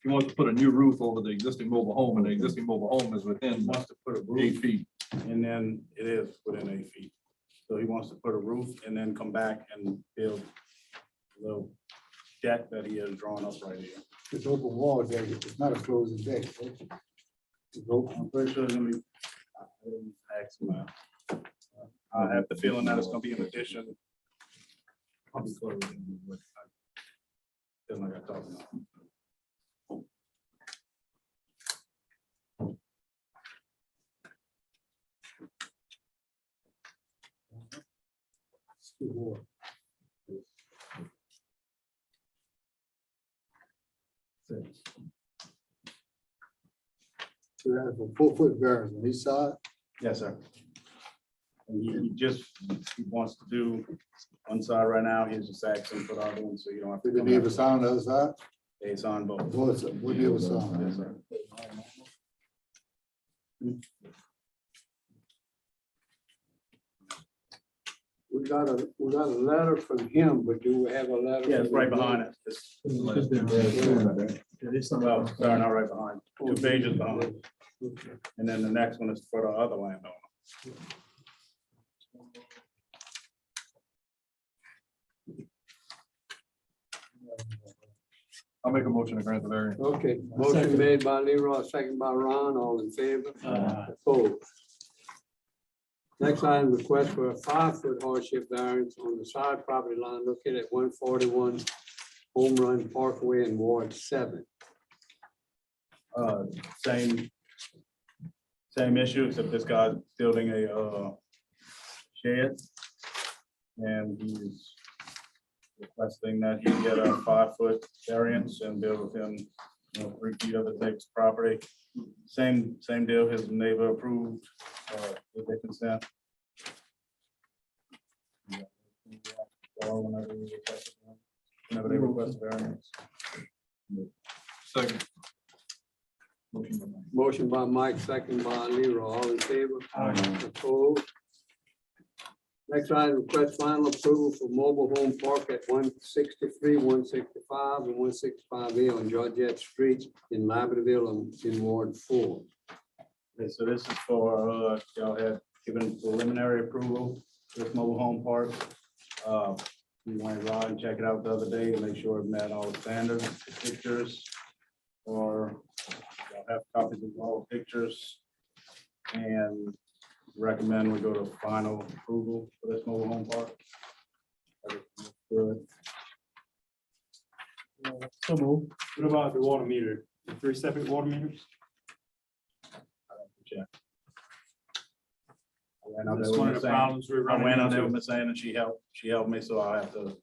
he wants to put a new roof over the existing mobile home, and the existing mobile home is within He wants to put a 8 roof, feet. and then it is within 8 feet. So he wants to put a roof and then come back and build a little deck that he has drawn up right here. It's open wall there. It's not a frozen deck. It's open. I'm pretty sure it's gonna be. I didn't ask him out. I have the feeling that it's gonna be an addition. Probably close. Feeling like I talked about. So that's a 4-foot variance on each side. Yes, sir. And he wants to do one side right now, he's just asking for the other one, so you don't have to. Did the neighbor sign on the other side? It's on both. What neighbor sign? Yes, sir. We got a letter from him, but do we have a letter? Yeah, it's right behind it. Well, starting out right behind, 2 pages behind. And then the next one is for the other landowner. I'll make a motion to grant the variance. Okay, motion made by Leroy, second by Ron, all in favor? Opposed? Next item, request for a 5-foot hardship variance on the side property line located at 141 Home Run Parkway in Ward 7. Same issue, except this guy's building a shed. And he's requesting that he get a 5-foot variance and build within 3 feet of the next property. Same deal, his neighbor approved with their consent. Whenever they request variance. Second. Motion by Mike, second by Leroy, all in favor? Opposed? Next item, request final approval for mobile home park at 163, 165, and 165A on Georgette Street in Laverdale in Ward 4. Okay, so this is for, y'all had given preliminary approval for this mobile home park. We went around and check it out the other day to make sure it met all the standards, the pictures, or y'all have copies of all the pictures. And recommend we go to final approval for this mobile home park. Good. So move. What about the water meter? The 3 separate water meters? Check. I went out there That's with one of Miss the Ann. problems we're I running went out there into. with Miss Ann and she helped me, so I have to.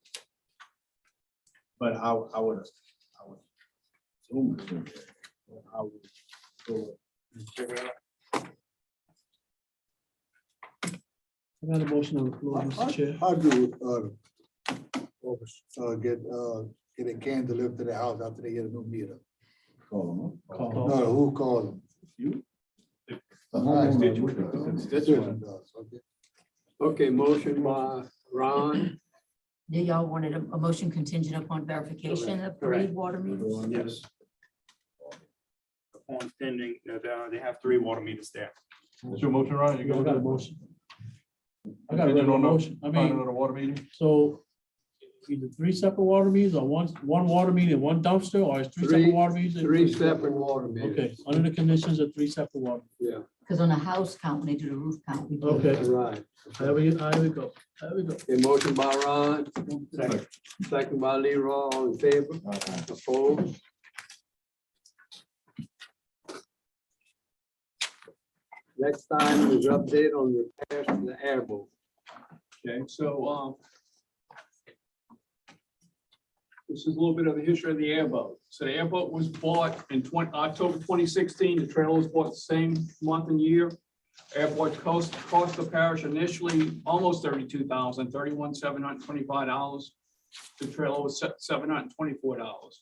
But I would. Zoom. I would go check it out. I got a motion on the floor, Mr. Chair. How do, get a can delivered to the house after they get a new meter? Call No, who called them? You? Constituent does, okay. Okay, motion by Ron, Do y'all wanted a motion contingent upon verification of 3 Correct. water meters? Yes. Upon pending, that they have 3 water meters there. What's your motion, Ryan? You I got a got a motion. I got a Contingent regular on the motion. I finding mean, of the water meeting? so either 3 separate water meters or one water meter and 1 dumpster, or it's 3 Three- separate water meters? and 3 separate water meters. Okay, under the conditions of 3 separate water. Yeah, Because on a house count, when they do the roof count, we do. Okay, right. there we go. There we go. A motion by Ron, second by Leroy, all in favor? Opposed? Next item is update on repairs to the airboat. Okay, so, this is a little bit of the history of the airboat. So the airboat was bought in October 2016. The trailer was bought the same month and year. Airboat cost the parish initially almost $32,000, $31,725. The trailer was $724.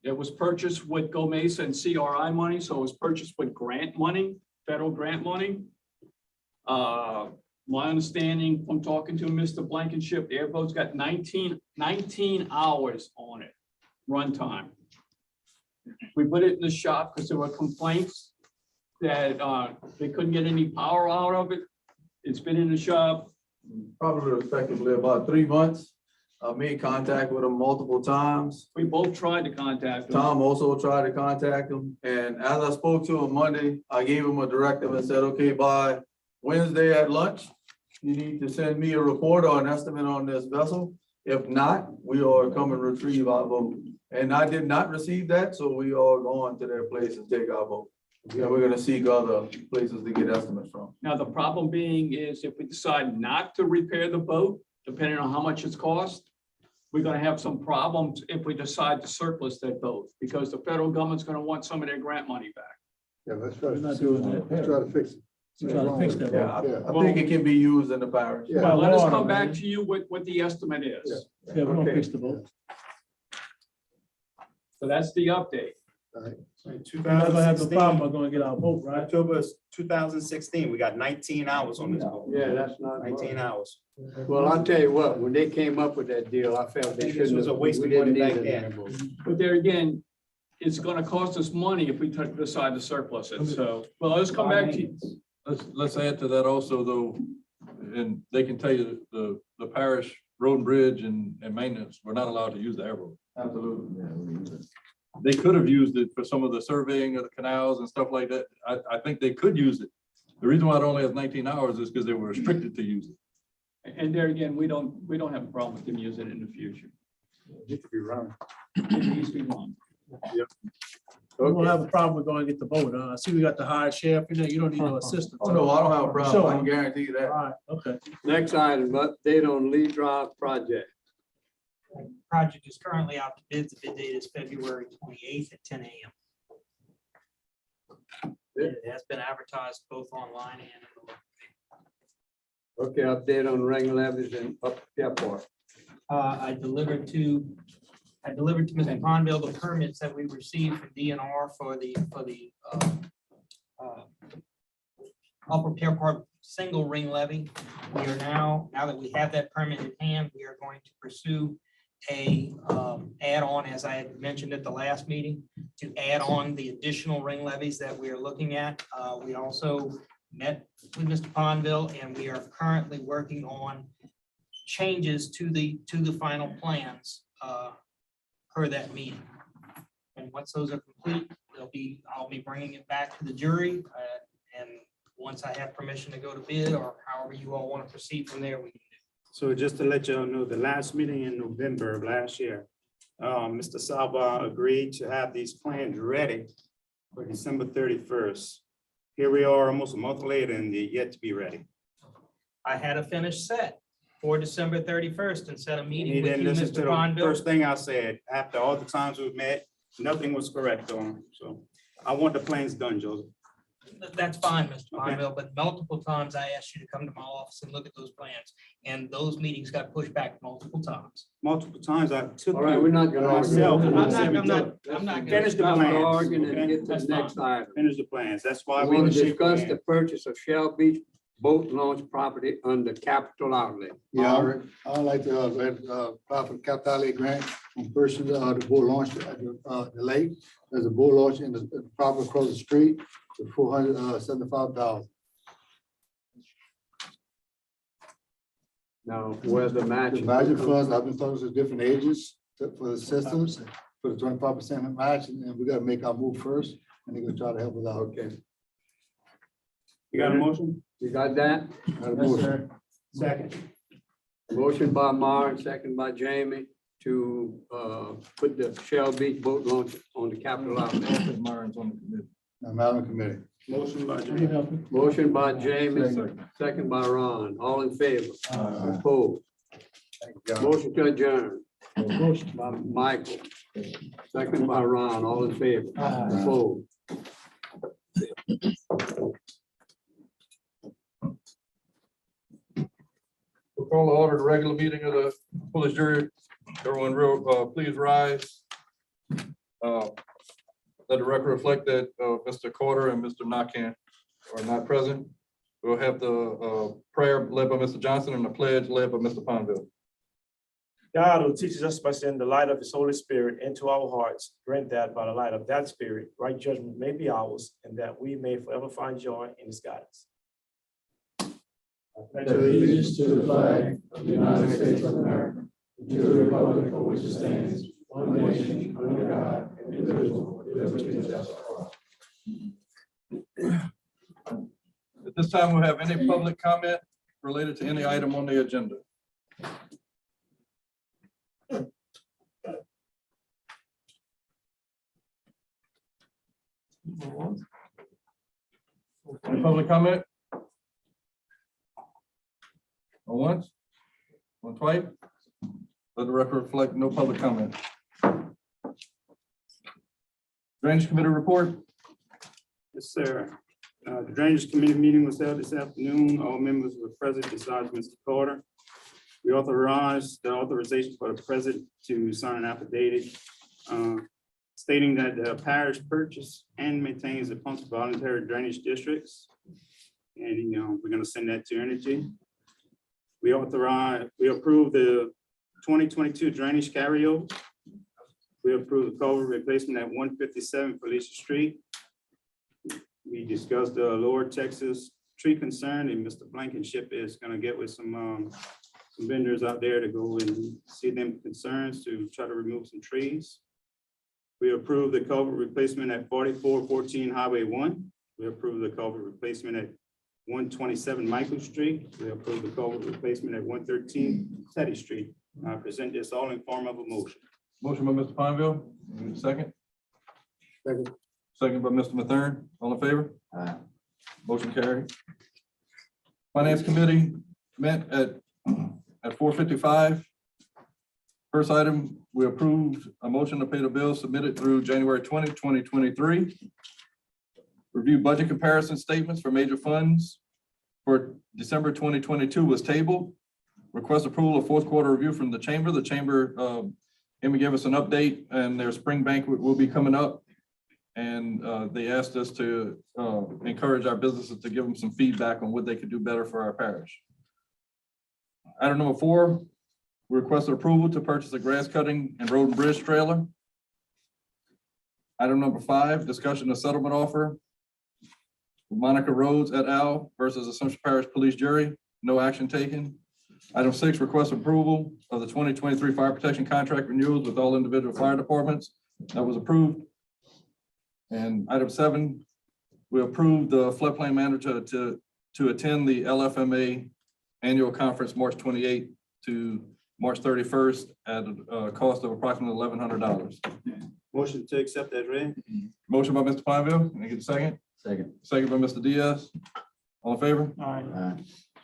It was purchased with Go Mesa and CRI money, so it was purchased with grant money, federal grant money. My understanding from talking to Mr. Blankenship, the airboat's got 19 hours on it, runtime. We put it in the shop because there were complaints that they couldn't get any power out of it. It's been in the shop. Probably respectively about 3 months. I made contact with him multiple times. We both tried to contact them. Tom also tried to contact him, and as I spoke to him Monday, I gave him a directive and said, okay, by Wednesday at lunch, you need to send me a report or an estimate on this vessel. If not, we are come and retrieve our boat. And I did not receive that, so we are going to their place and take our boat. And we're gonna seek other places to get estimates from. Now, the problem being is if we decide not to repair the boat, depending on how much it's cost, we're gonna have some problems if we decide to surplus that boat, because the federal government's gonna want some of their grant money back. Yeah, let's try We're not to, doing that. let's try to fix it. We're trying to fix that. Yeah, I think it can be used in the parish. Yeah. Well, let us water, come back man. to you with what the estimate is. Yeah, we're gonna Okay. fix the boat. So that's the update. We're not gonna have the problem, we're gonna get our boat, right? October 2016, we got 19 hours on this boat. Yeah, that's not. 19 hours. Well, I'll tell you what, when they came up with that deal, I felt they This shouldn't was have. a waste we of didn't money back need it then. anymore. But there again, it's gonna cost us money if we decide to surplus it. So, well, let's come back to you. Let's add to that also though, and they can tell you the parish road and bridge and maintenance, we're not allowed to use the airboat. Absolutely. They could have used it for some of the surveying of the canals and stuff like that. I think they could use it. The reason why it only has 19 hours is because they were restricted to use it. And there again, we don't have a problem with them using it in the future. It could be run. It needs to be run. We won't have a problem with going to get the vote. I see we got the hired sheriff, you don't need no assistance. Oh, no, I don't have a problem. I Sure. can guarantee you All that. right, okay. Next item, update on Lee Drive project. Project is currently out to bids. The bid date is February 28th at 10 a.m. It has been advertised both online and in the local. Okay, update on ring levies and up airport. I delivered to Mr. Conville the permits that we received from DNR for the upper Pierpont single ring levy. We are now that we have that permit in hand, we are going to pursue a add-on, as I had mentioned at the last meeting, to add on the additional ring levies that we are looking at. We also met with Mr. Conville, and we are currently working on changes to the final plans per that meeting. And once those are complete, I'll be bringing it back to the jury. And once I have permission to go to bid, or however you all want to proceed from there, we can do. So just to let y'all know, the last meeting in November of last year, Mr. Salva agreed to have these plans ready for December 31st. Here we are almost a month later and they're yet to be ready. I had a finished set for December 31st and set a He meeting with didn't you, listen to Mr. the Conville. first thing I said. After all the times we've met, nothing was correct on them. So I want the plans done, Joseph. That's fine, Mr. Okay. Conville, but multiple times I asked you to come to my office and look at those plans, and those meetings got pushed back multiple times. Multiple times I took. All right, we're not gonna argue. myself, I'm not gonna finish the Stop plans. arguing and Okay? get to That's the next item. Finish the plans. That's why We we want to didn't shake discuss hands. the purchase of Shell Beach boat launch property under capital outlay. Yeah, I'd like to, apply for the capital outlay grant on purchase of the boat launch at the lake. There's a boat launch in the property across the street for $475,000. Now, where's the match? The matching funds, I've been talking to different agents for the systems, for the 25% match, and we gotta make our move first, and they're gonna try to help us out. Okay, You got a motion? you got that? Got a motion. Second. Motion by Mark, second by Jamie to put the Shell Beach boat launch on the capital outlay. Myron's on the committee. Madam Committee. Motion by Jimmy. Motion by Jamie, second by Ron. All in favor? Opposed? Motion to adjourn. Motion by Michael, second by Ron. All in favor? Opposed? We'll call the order the regular meeting of the village jury. Everyone please rise. Let the record reflect that Mr. Carter and Mr. Nakan are not present. We'll have the prayer led by Mr. Johnson and the pledge led by Mr. Ponville. God who teaches us by sending the light of his Holy Spirit into our hearts, grant that by the light of that Spirit, right judgment may be ours, and that we may forever find joy in his guidance. Allegiance to the flag of the United States of America, and to the republic for which it stands, one nation, under God, indivisible, with liberty and justice for all. At this time, we'll have any public comment related to any item on the agenda. Any public comment? On once? On twice? Let the record reflect no public comment. Drainage Committee report? Yes, sir. The Drainage Committee meeting was held this afternoon. All members were present besides Mr. Carter. We authorized the authorization for the president to sign an affidavit stating that the parish purchase and maintains the pumps voluntary drainage districts. And, we're gonna send that to Energy. We approved the 2022 drainage carryover. We approved the culvert replacement at 157 Felicia Street. We discussed the Lower Texas tree concern, and Mr. Blankenship is gonna get with some vendors out there to go and see them concerns to try to remove some trees. We approved the culvert replacement at 4414 Highway 1. We approved the culvert replacement at 127 Michael Street. We approved the culvert replacement at 113 Teddy Street. I present this all in form of a motion. Motion by Mr. Ponville, second. Second. second by Mr. Mathern. All in favor? Aye. Motion carried. Finance Committee met at 4:55. First item, we approved a motion to pay the bills submitted through January 20, 2023. Review budget comparison statements for major funds for December 2022 was tabled. Request approval of fourth quarter review from the chamber. The chamber gave us an update, and their spring banquet will be coming up. And they asked us to encourage our businesses to give them some feedback on what they could do better for our parish. Item number 4, we requested approval to purchase a grass cutting and road and bridge trailer. Item number 5, discussion of settlement offer. Monica Rhodes et al. Versus Assumption Parish Police Jury, no action taken. Item 6, request approval of the 2023 fire protection contract renewals with all individual fire departments. That was approved. And item 7, we approved the floodplain manager to attend the LFMA annual conference, March 28th to March 31st at a cost of approximately $1,100. Motion to accept as read. Motion by Mr. Pineville. Can I get a second? Second. Second by Mr. Diaz. All in favor? Aye.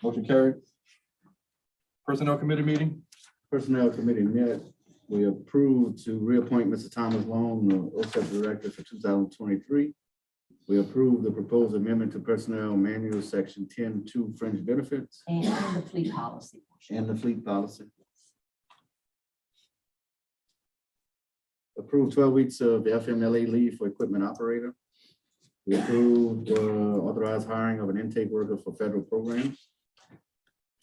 Motion carried. Personnel Committee meeting. Personnel Committee met. We approved to reappoint Mr. Thomas Long, the OSEP Director for 2023. We approved the proposed amendment to Personnel Manual, Section 10.2 Fringe Benefits And the fleet policy. and the fleet policy. Approved 12 weeks of the FMLA leave for equipment operator. We approved authorized hiring of an intake worker for federal programs.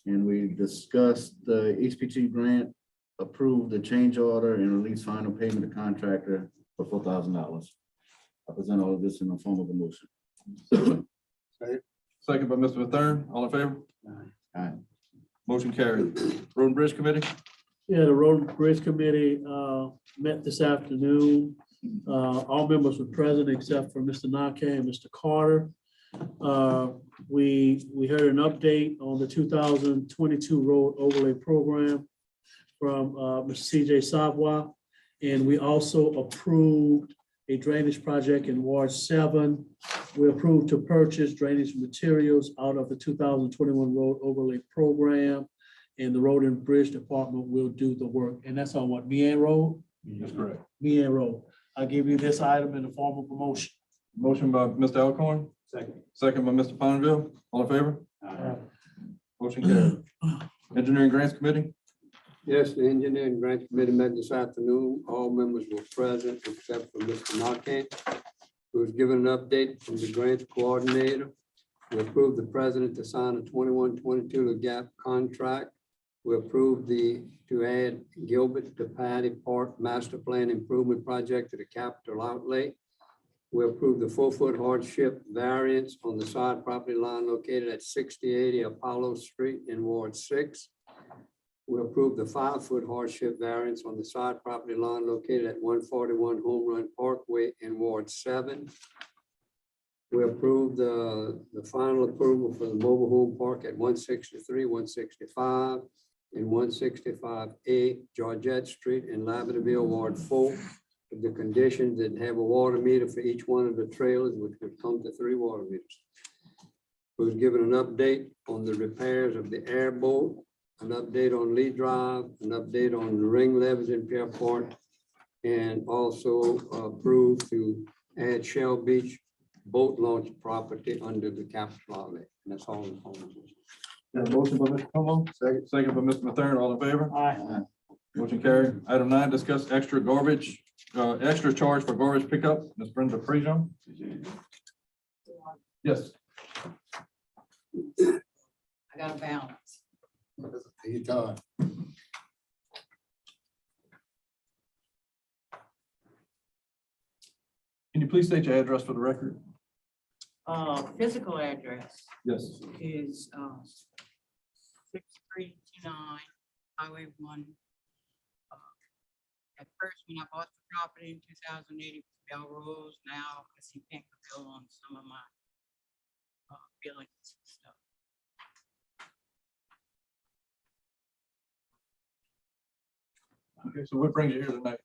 And we discussed the HPG grant, approved the change order and release final payment to contractor for $4,000. I present all of this in the form of a motion. Second by Mr. Mathern. All in favor? Aye. Motion carried. Road and Bridge Committee. Yeah, the Road and Bridge Committee met this afternoon. All members were present except for Mr. Nake and Mr. Carter. We heard an update on the 2022 road overlay program from Mr. CJ Savoy. And we also approved a drainage project in Ward 7. We approved to purchase drainage materials out of the 2021 road overlay program. And the Road and Bridge Department will do the work. And that's on what, Meehan Road? That's correct. Meehan Road. I give you this item in the form of a motion. Motion by Mr. Alcorn. Second. Second by Mr. Pineville. All in favor? Motion carried. Engineering Grants Committee. Yes, the Engineering Grant Committee met this afternoon. All members were present except for Mr. Nakane, who was given an update from the grant coordinator. We approved the president to sign a 21-22 gap contract. We approved to add Gilbert to Patty Park Master Plan Improvement Project to the capital outlay. We approved the 4-foot hardship variance on the side property line located at 6080 Apollo Street in Ward 6. We approved the 5-foot hardship variance on the side property line located at 141 Home Run Parkway in Ward 7. We approved the final approval for the mobile home park at 163, 165, and 165A Georgette Street in Lavendaville, Ward 4. With the condition that have a water meter for each one of the trailers, which would come to 3 water meters. We was given an update on the repairs of the airboat, an update on Lee Drive, an update on the ring levees in Pierre Park, and also approved to add Shell Beach boat launch property under the capital outlay. And that's all. Got a motion by Mr. Como. Second by Mr. Mathern. All in favor? Aye. Motion carried. Item 9, discuss extra garbage, extra charge for garbage pickup. Ms. Brenda Prejo. Yes. I got a balance. Anytime. Can you please state your address for the record? Physical address Yes. is 6329 Highway 1. At first, when I bought the property in 2008, it was Belrose. Now I see Pinkerville on some of my billings and stuff. Okay, so what brings you here tonight?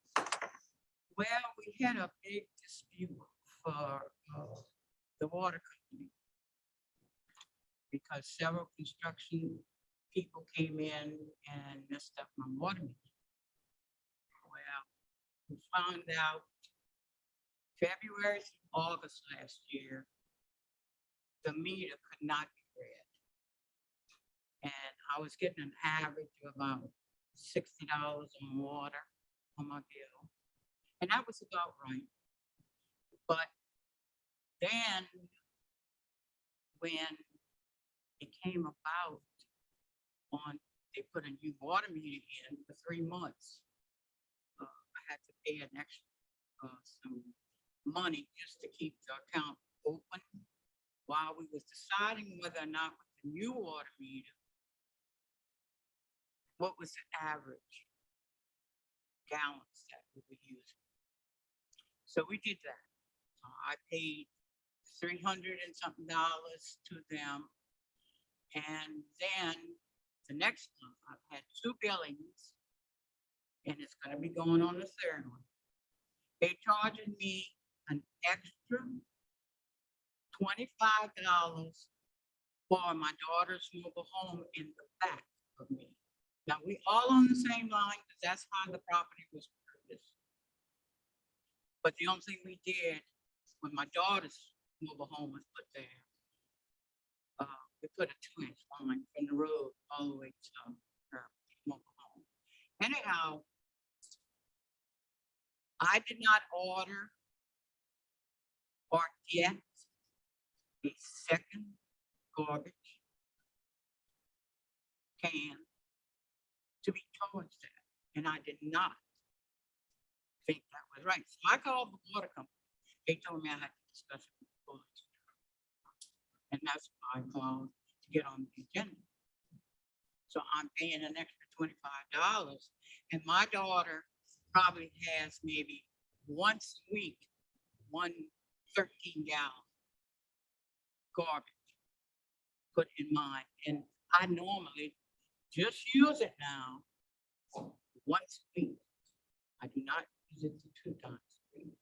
Well, we had a big dispute for the water company. Because several construction people came in and messed up my water meter. Well, we found out February through August last year, the meter could not be read. And I was getting an average of about $60 on water on my bill. And that was about right. But then when it came about they put a new water meter in for 3 months, I had to pay an extra some money just to keep the account open while we was deciding whether or not with the new water meter, what was the average gallons that we were using. So we did that. So I paid $300 and something to them. And then the next month I've had 2 billings and it's gonna be going on the 3rd one. They charging me an extra $25 for my daughter's mobile home in the back of me. Now we all on the same line because that's how the property was purchased. But the only thing we did when my daughter's mobile home was put there, we put a 2-inch line from the road all the way to her mobile home. Anyhow, I did not order or get a second garbage can to be charged that, and I did not think that was right. So I called the water company. They told me I had to discuss it with the board. And that's why I called to get on the agenda. So I'm paying an extra $25. And my daughter probably has maybe once a week, 1 13-gallon garbage put in mine. And I normally just use it now once a week. I do not use it 2 times a week.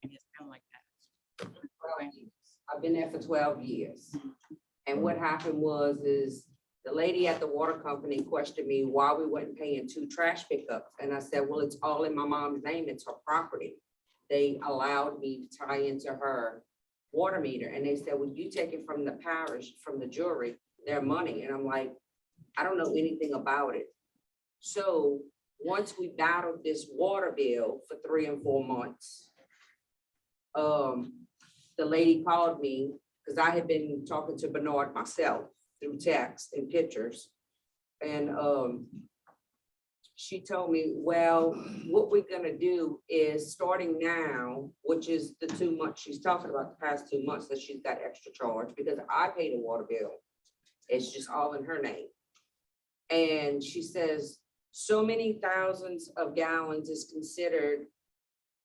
And it's been like that. I've been there for 12 years. And what happened was the lady at the water company questioned me why we weren't paying 2 trash pickups. And I said, well, it's all in my mom's name. It's her property. They allowed me to tie into her water meter. And they said, well, you take it from the parish, from the jury, their money. And I'm like, I don't know anything about it. So once we battled this water bill for 3 and 4 months, the lady called me because I had been talking to Bernard myself through text and pictures. And she told me, well, what we're gonna do is starting now, which is the 2 months she's talking about, the past 2 months that she's got extra charge because I paid a water bill. It's just all in her name. And she says, so many thousands of gallons is considered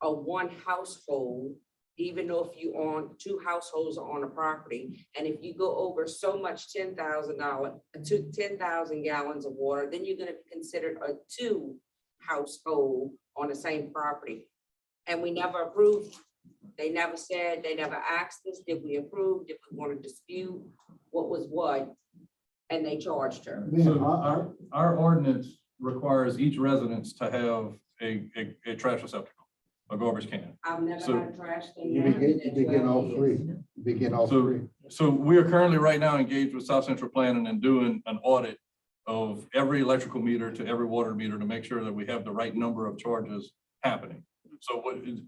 a 1 household, even though if you own 2 households on a property. And if you go over so much $10,000 to 10,000 gallons of water, then you're gonna be considered a 2 household on the same property. And we never approved. They never said, they never asked us, did we approve? Did we want to dispute what was what? And they charged her. So our ordinance requires each residence to have a trash receptacle, a garbage can. I've never So- had a trash thing. You begin all 3. You begin all 3. So we are currently right now engaged with South Central Planning and doing an audit of every electrical meter to every water meter to make sure that we have the right number of charges happening. So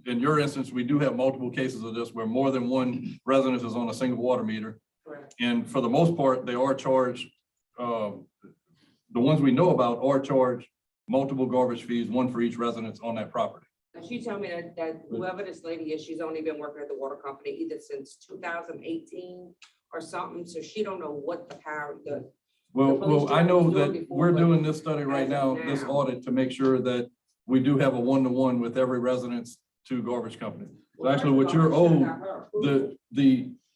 in your instance, we do have multiple cases of this where more than 1 residence is on a single water meter. Correct. And for the most part, they are charged, the ones we know about are charged multiple garbage fees, 1 for each residence on that property. And she told me that whoever this lady is, she's only been working at the water company either since 2018 or something. So she don't know what the power, Well, I know that before, we're but doing this study right as of now, this now- audit, to make sure that we do have a 1-to-1 with every residence to garbage company. So actually, what you're owed,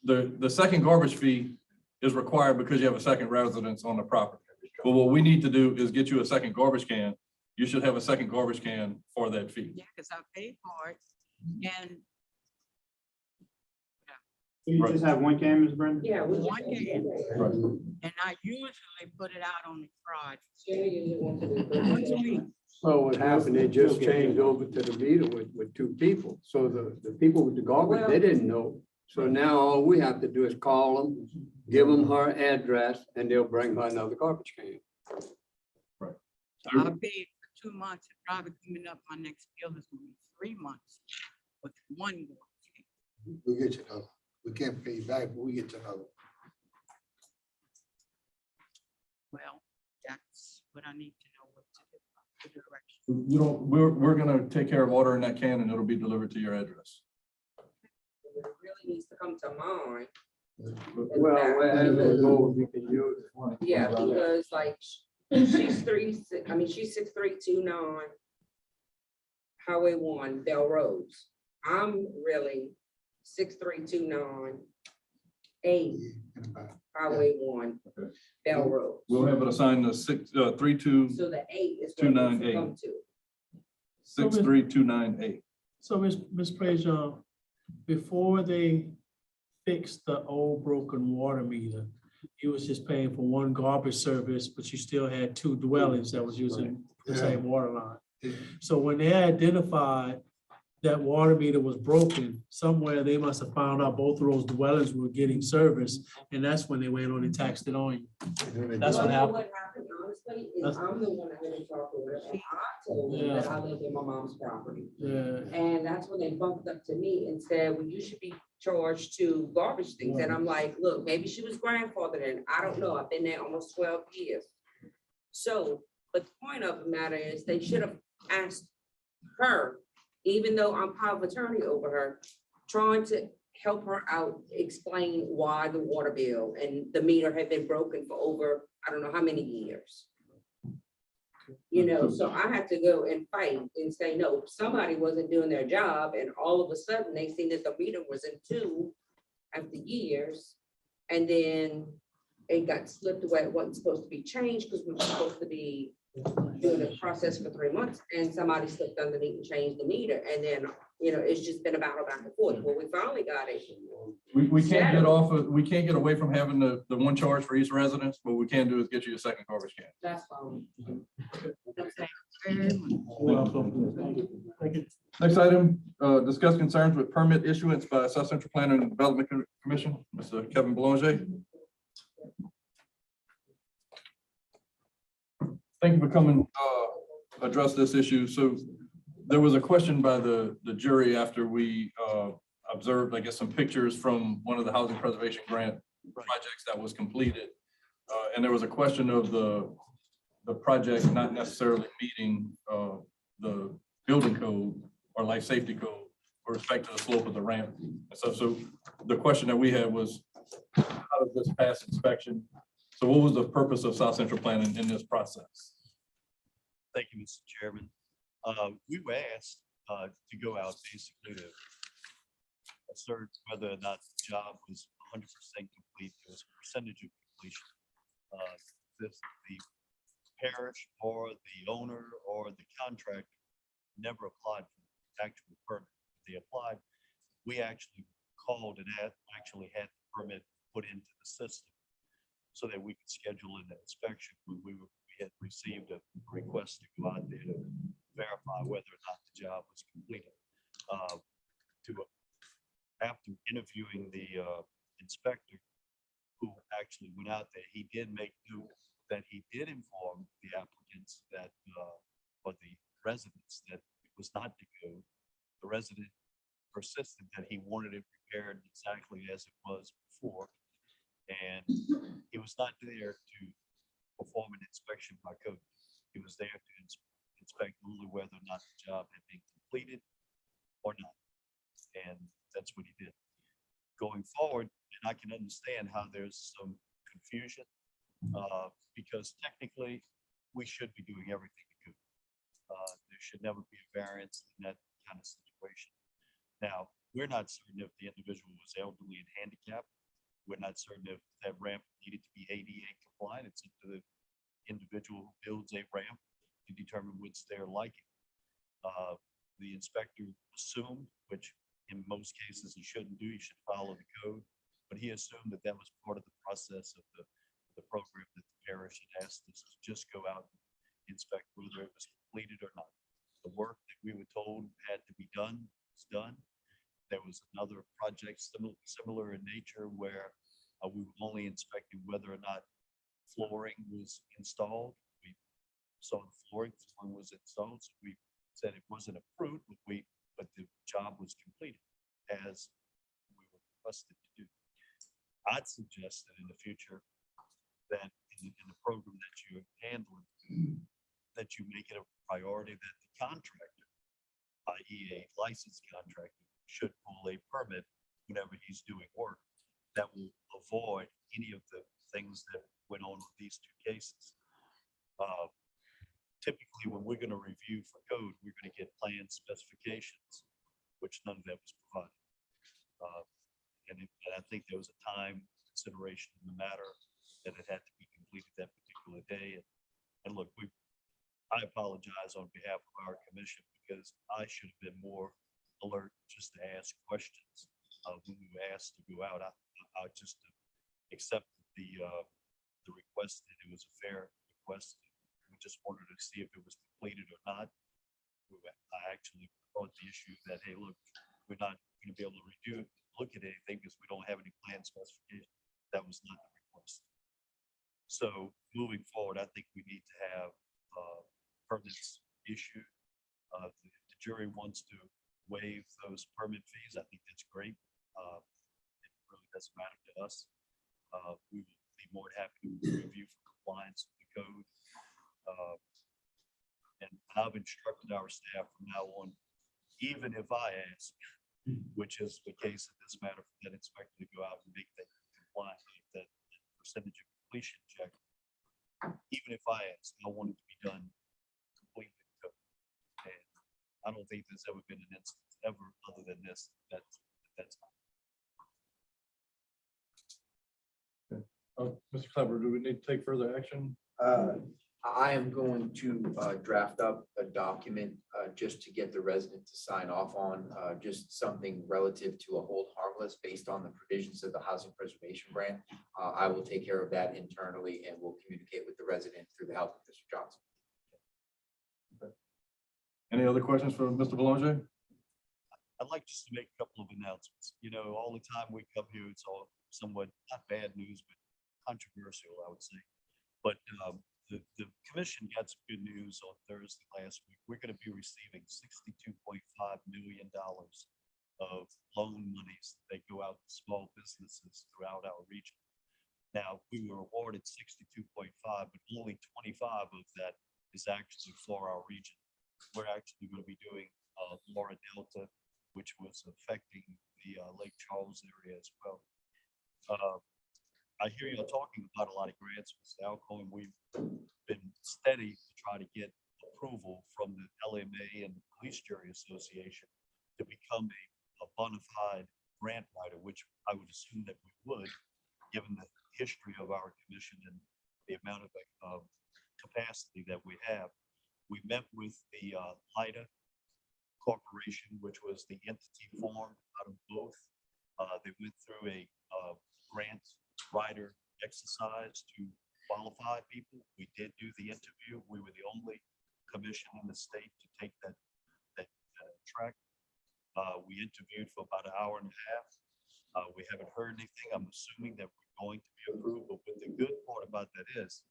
the second garbage fee is required because you have a second residence on the property. But what we need to do is get you a second garbage can. You should have a second garbage can for that fee. Yeah, because I paid for it. And So you just have one cam, Ms. Brenda? Yeah. we One just- cam. Right. And I usually put it out on the Friday. Yeah, you want to do Once a that. week. So what happened, they just changed over to the meter with two people. So the people with the garbage, they didn't know. So now all we have to do is call them, give them her address, and they'll bring her another garbage can. So I paid for 2 months, and probably coming up, my next bill is gonna be 3 months with one going. We'll get you another. We can't pay you back, but we get you another. Well, that's what I need to know what to do, the direction. You know, we're gonna take care of ordering that can and it'll be delivered to your address. It really needs to come to mine. Well, wherever it goes, you can use it. Yeah, because like, she's 6'3", 2'9". Highway 1, Bell Rose. I'm really 6'3", 2'9", 8, Highway 1, Bell Rose. We'll have it assigned to 632 So the 8 is where it needs to 298. come to. 63298. So Ms. Frazier, before they fixed the old broken water meter, you was just paying for one garbage service, but you still had two dwellings that was using the same water line. So when they identified that water meter was broken, somewhere they must have found out both of those dwellings were getting service, and that's when they went on and taxed it on you. That's what happened. What happened, honestly, is I'm the one that had to talk to her, and I told them that I lived in my mom's property. Yeah. And that's when they bumped up to me and said, well, you should be charged to garbage things. And I'm like, look, maybe she was grandfathered in. I don't know. I've been there almost 12 years. So, but the point of the matter is they should have asked her, even though I'm power of attorney over her, trying to help her out, explain why the water bill and the meter had been broken for over, I don't know how many years. You know, so I had to go and fight and say, no, somebody wasn't doing their job. And all of a sudden they seen that the meter was in 2 after years. And then it got slipped away. It wasn't supposed to be changed because we were supposed to be doing the process for 3 months, and somebody slipped underneath and changed the meter. And then, you know, it's just been a battle back and forth. Well, we finally got it. We can't get off of, we can't get away from having the one charge for each residence. What we can do is get you a second garbage can. That's fine. Welcome. Thank you. Next item, discuss concerns with permit issuance by South Central Planning and Development Commission, Mr. Kevin Boulanger. Thank you for coming, address this issue. So there was a question by the jury after we observed, I guess, some pictures from one of the housing preservation grant projects that was completed. And there was a question of the project not necessarily meeting the building code or life safety code with respect to the slope of the ramp. So the question that we had was, how does this pass inspection? So what was the purpose of South Central Planning in this process? Thank you, Mr. Chairman. We were asked to go out basically to assert whether or not the job was 100% complete. There was a percentage of completion. The parish or the owner or the contractor never applied for the actual permit. They applied. We actually called and actually had the permit put into the system so that we could schedule an inspection when we had received a request to go out there to verify whether or not the job was completed. After interviewing the inspector who actually went out there, he did make note that he did inform the applicants that, or the residents, that it was not the code. The resident persisted that he wanted it repaired exactly as it was before. And he was not there to perform an inspection by code. He was there to inspect only whether or not the job had been completed or not. And that's what he did. Going forward, and I can understand how there's some confusion because technically we should be doing everything good. There should never be a variance in that kind of situation. Now, we're not certain if the individual was elderly and handicapped. We're not certain if that ramp needed to be ADA compliant. It's up to the individual who builds a ramp to determine what's their liking. The inspector assumed, which in most cases he shouldn't do, he should follow the code, but he assumed that that was part of the process of the program that the parish had asked us to just go out and inspect whether it was completed or not. The work that we were told had to be done was done. There was another project similar in nature where we were only inspecting whether or not flooring was installed. We saw the flooring was installed, so we said it wasn't approved, but the job was completed as we were requested to do. I'd suggest that in the future that in the program that you're handling, that you make it a priority that the contractor, i.e. a licensed contractor, should pull a permit whenever he's doing work. That will avoid any of the things that went on with these two cases. Typically, when we're going to review for code, we're going to get plan specifications, which none of that was provided. And I think there was a time consideration in the matter that it had to be completed that particular day. And look, I apologize on behalf of our commission because I should have been more alert just to ask questions when we were asked to go out. I just accepted the request that it was a fair request. We just wanted to see if it was completed or not. I actually brought the issue that, hey, look, we're not going to be able to look at anything because we don't have any plan specification. That was not the request. So moving forward, I think we need to have permits issued. The jury wants to waive those permit fees. I think that's great. It really doesn't matter to us. We will be more than happy to review for compliance with the code. And I've instructed our staff from now on, even if I ask, which is the case in this matter, for that inspector to go out and make that compliant, that percentage of completion check. Even if I ask, I want it to be done completely. And I don't think there's ever been an instance ever other than this that's Mr. Clever, do we need to take further action? I am going to draft up a document just to get the resident to sign off on, just something relative to a hold harmless based on the provisions of the Housing Preservation Grant. I will take care of that internally and will communicate with the resident through the help of Mr. Johnson. Any other questions for Mr. Belanger? I'd like just to make a couple of announcements. You know, all the time we come here, it's all somewhat not bad news, but controversial, I would say. But the commission got some good news on Thursday last week. We're going to be receiving $62.5 million of loan monies that go out to small businesses throughout our region. Now, we were awarded 62.5, but only 25 of that is actually for our region. We're actually going to be doing Laura Delta, which was affecting the Lake Charles area as well. I hear you talking about a lot of grants, Mr. Alcoa, and we've been steady to try to get approval from the LMA and the Police Jury Association to become a bona fide grant writer, which I would assume that we would, given the history of our commission and the amount of capacity that we have. We met with the LIDA Corporation, which was the entity formed out of both. They went through a grant writer exercise to qualify people. We did do the interview. We were the only commission in the state to take that track. We interviewed for about an hour and a half. We haven't heard anything. I'm assuming that we're going to be approved, but what the good part about that is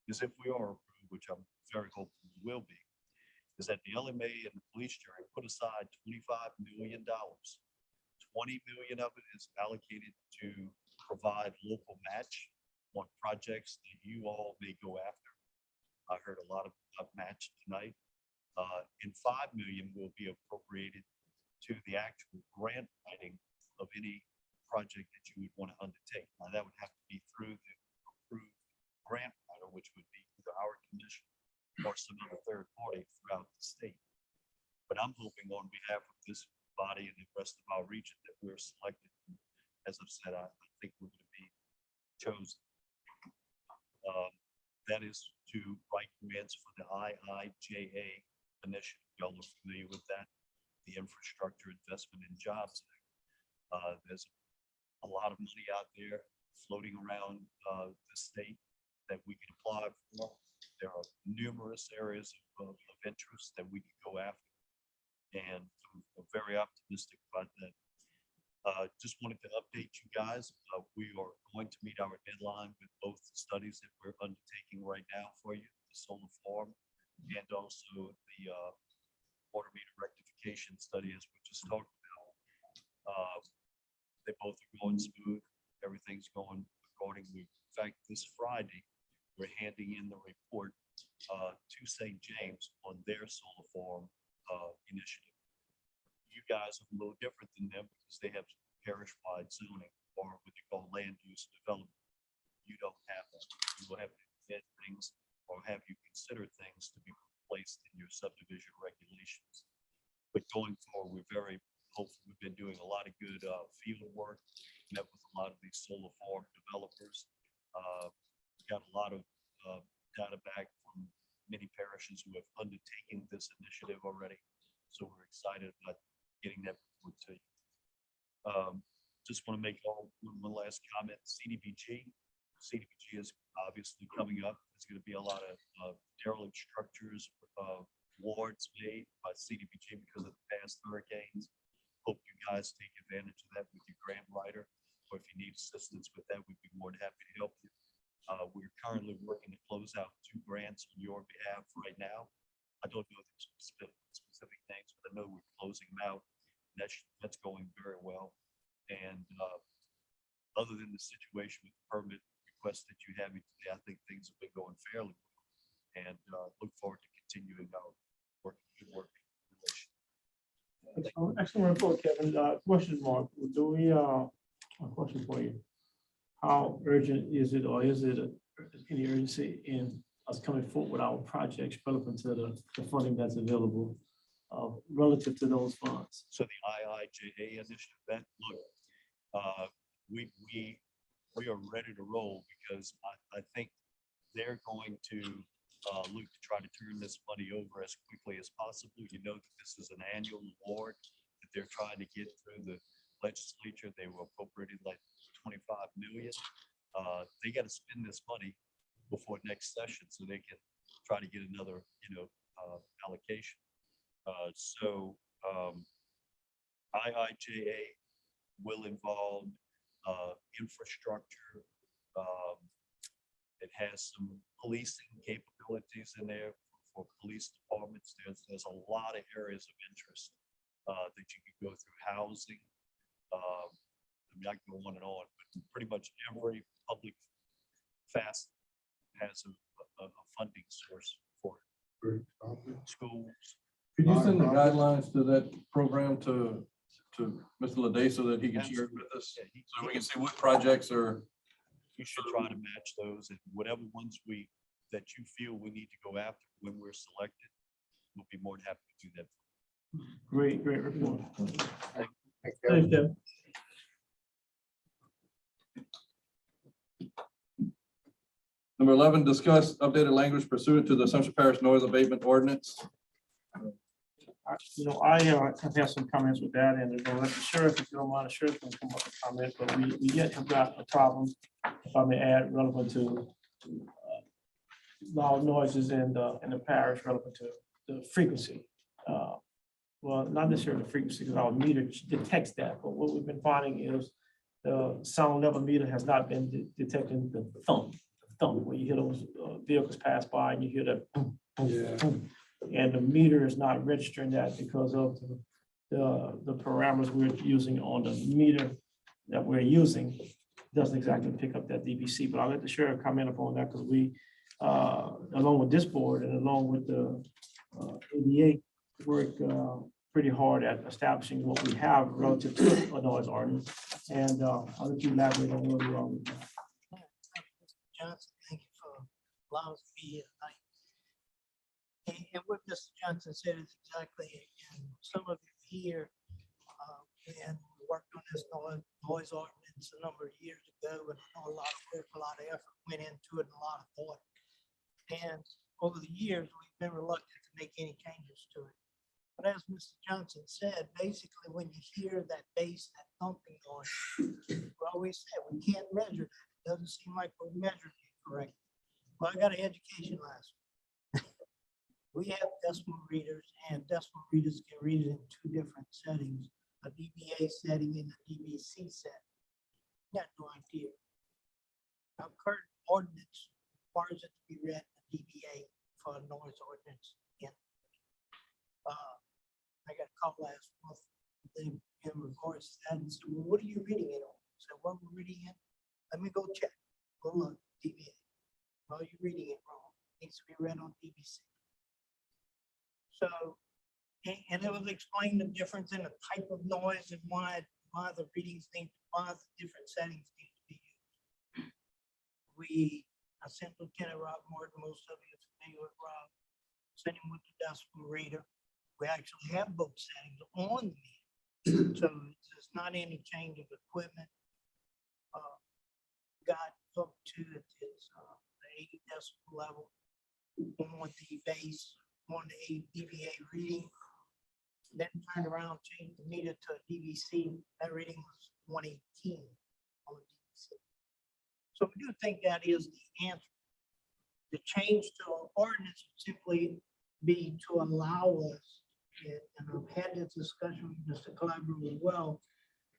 if we are approved, which I'm very hopeful we will be, is that the LMA and the police jury put aside $25 million. 20 million of it is allocated to provide local match on projects that you all may go after. I heard a lot of match tonight. And 5 million will be appropriated to the actual grant writing of any project that you would want to undertake. Now that would have to be through the approved grant writer, which would be either our commission or some other third party throughout the state. But I'm hoping on behalf of this body and the rest of our region that we're selected. As I've said, I think we're going to be chosen. That is to write grants for the IIJA initiative. Y'all are familiar with that, the Infrastructure Investment in Jobs Act. There's a lot of money out there floating around the state that we can apply for. There are numerous areas of interest that we can go after. And I'm very optimistic about that. Just wanted to update you guys. We are going to meet our deadline with both the studies that we're undertaking right now for you, the solar farm and also the water meter rectification study as we just talked about. They both are going smooth. Everything's going accordingly. In fact, this Friday, we're handing in the report to St. James on their solar farm initiative. You guys are a little different than them because they have parish-wide zoning or what they call land use development. You don't have that. You will have to get things or have you consider things to be placed in your subdivision regulations. But going forward, we're very hopeful. We've been doing a lot of good field work, met with a lot of these solar farm developers. Got a lot of data back from many parishes who have undertaken this initiative already. So we're excited about getting that report to you. Just want to make one last comment. CDBG is obviously coming up. There's going to be a lot of derelict structures, wards made by CDBG because of the past hurricanes. Hope you guys take advantage of that with your grant writer, or if you need assistance with that, we'd be more than happy to help you. We're currently working to close out 2 grants on your behalf right now. I don't know the specific names, but I know we're closing them out. That's going very well. And other than the situation with the permit request that you have me today, I think things have been going fairly well. And look forward to continuing our good working relation. Excellent report, Kevin. Question mark, do we, a question for you. How urgent is it, or is it any urgency in us coming forward with our projects relevant to the funding that's available relative to those funds? So the IIJA initiative, that look, we are ready to roll because I think they're going to look to try to turn this money over as quickly as possible. You know that this is an annual award that they're trying to get through the legislature. They were appropriated like 25 million. They got to spend this money before next session so they can try to get another, allocation. IIJA will involve infrastructure. It has some policing capabilities in there for police departments. There's a lot of areas of interest that you can go through. Housing. I can go on and on, but pretty much every public facet has a funding source for it. Schools. Could you send the guidelines to that program to Mr. Lede so that he can share it with us? So we can see what projects are. You should try to match those, and whatever ones that you feel we need to go after when we're selected, we'll be more than happy to do that. Great report. Thanks, Kevin. Number 11, discuss updated language pursuant to the Assumption Parish Noise Abatement Ordinance. I have had some comments with that, and let the sheriff, if you don't mind, the sheriff can come up and comment, but we yet have got a problem, if I may add, relevant to loud noises in the parish relevant to the frequency. Well, not necessarily the frequency, because our meter detects that, but what we've been finding is the sound level meter has not been detecting the thump, where you hear those vehicles pass by and you hear that boom, boom, boom. And the meter is not registering that because of the parameters we're using on the meter that we're using doesn't exactly pick up that DBC, but I'll let the sheriff comment upon that because we, along with this board and along with the ADA, work pretty hard at establishing what we have relative to a noise ordinance. And I'll let you elaborate on where we are with that. Johnson, thank you for allowing us to be here tonight. And what Mr. Johnson said is exactly, and some of you here, and we worked on this noise ordinance a number of years ago, and I know a lot of work, a lot of effort went into it, and a lot of thought. And over the years, we've been reluctant to make any changes to it. But as Mr. Johnson said, basically, when you hear that bass, that thumping noise, we always said, we can't measure that. It doesn't seem like we're measuring it correctly. Well, I got an education last week. We have decimal readers, and decimal readers can read it in two different settings, a DBA setting and a DBC setting. Got no idea. Our current ordinance requires it to be read in DBA for a noise ordinance. I got a call last month, they in regards to that and said, well, what are you reading it on? So what we're reading it, let me go check, go look, DBA. Well, you're reading it wrong. It needs to be read on DBC. So, and it was explained the difference in the type of noise and why the readings need, why the different settings need to be used. I sent Lieutenant Rob Morton, most of you are familiar with Rob, sent him with the decimal reader. We actually have both settings on the meter. So it's not any change of equipment. Got up to the 80 decibel level on the base, on the DBA reading. Then turned around, changed the meter to a DVC. That reading was 118 on the DVC. So we do think that is the answer. The change to our ordinance would simply be to allow us, and I've had this discussion with Mr. Collaborator as well,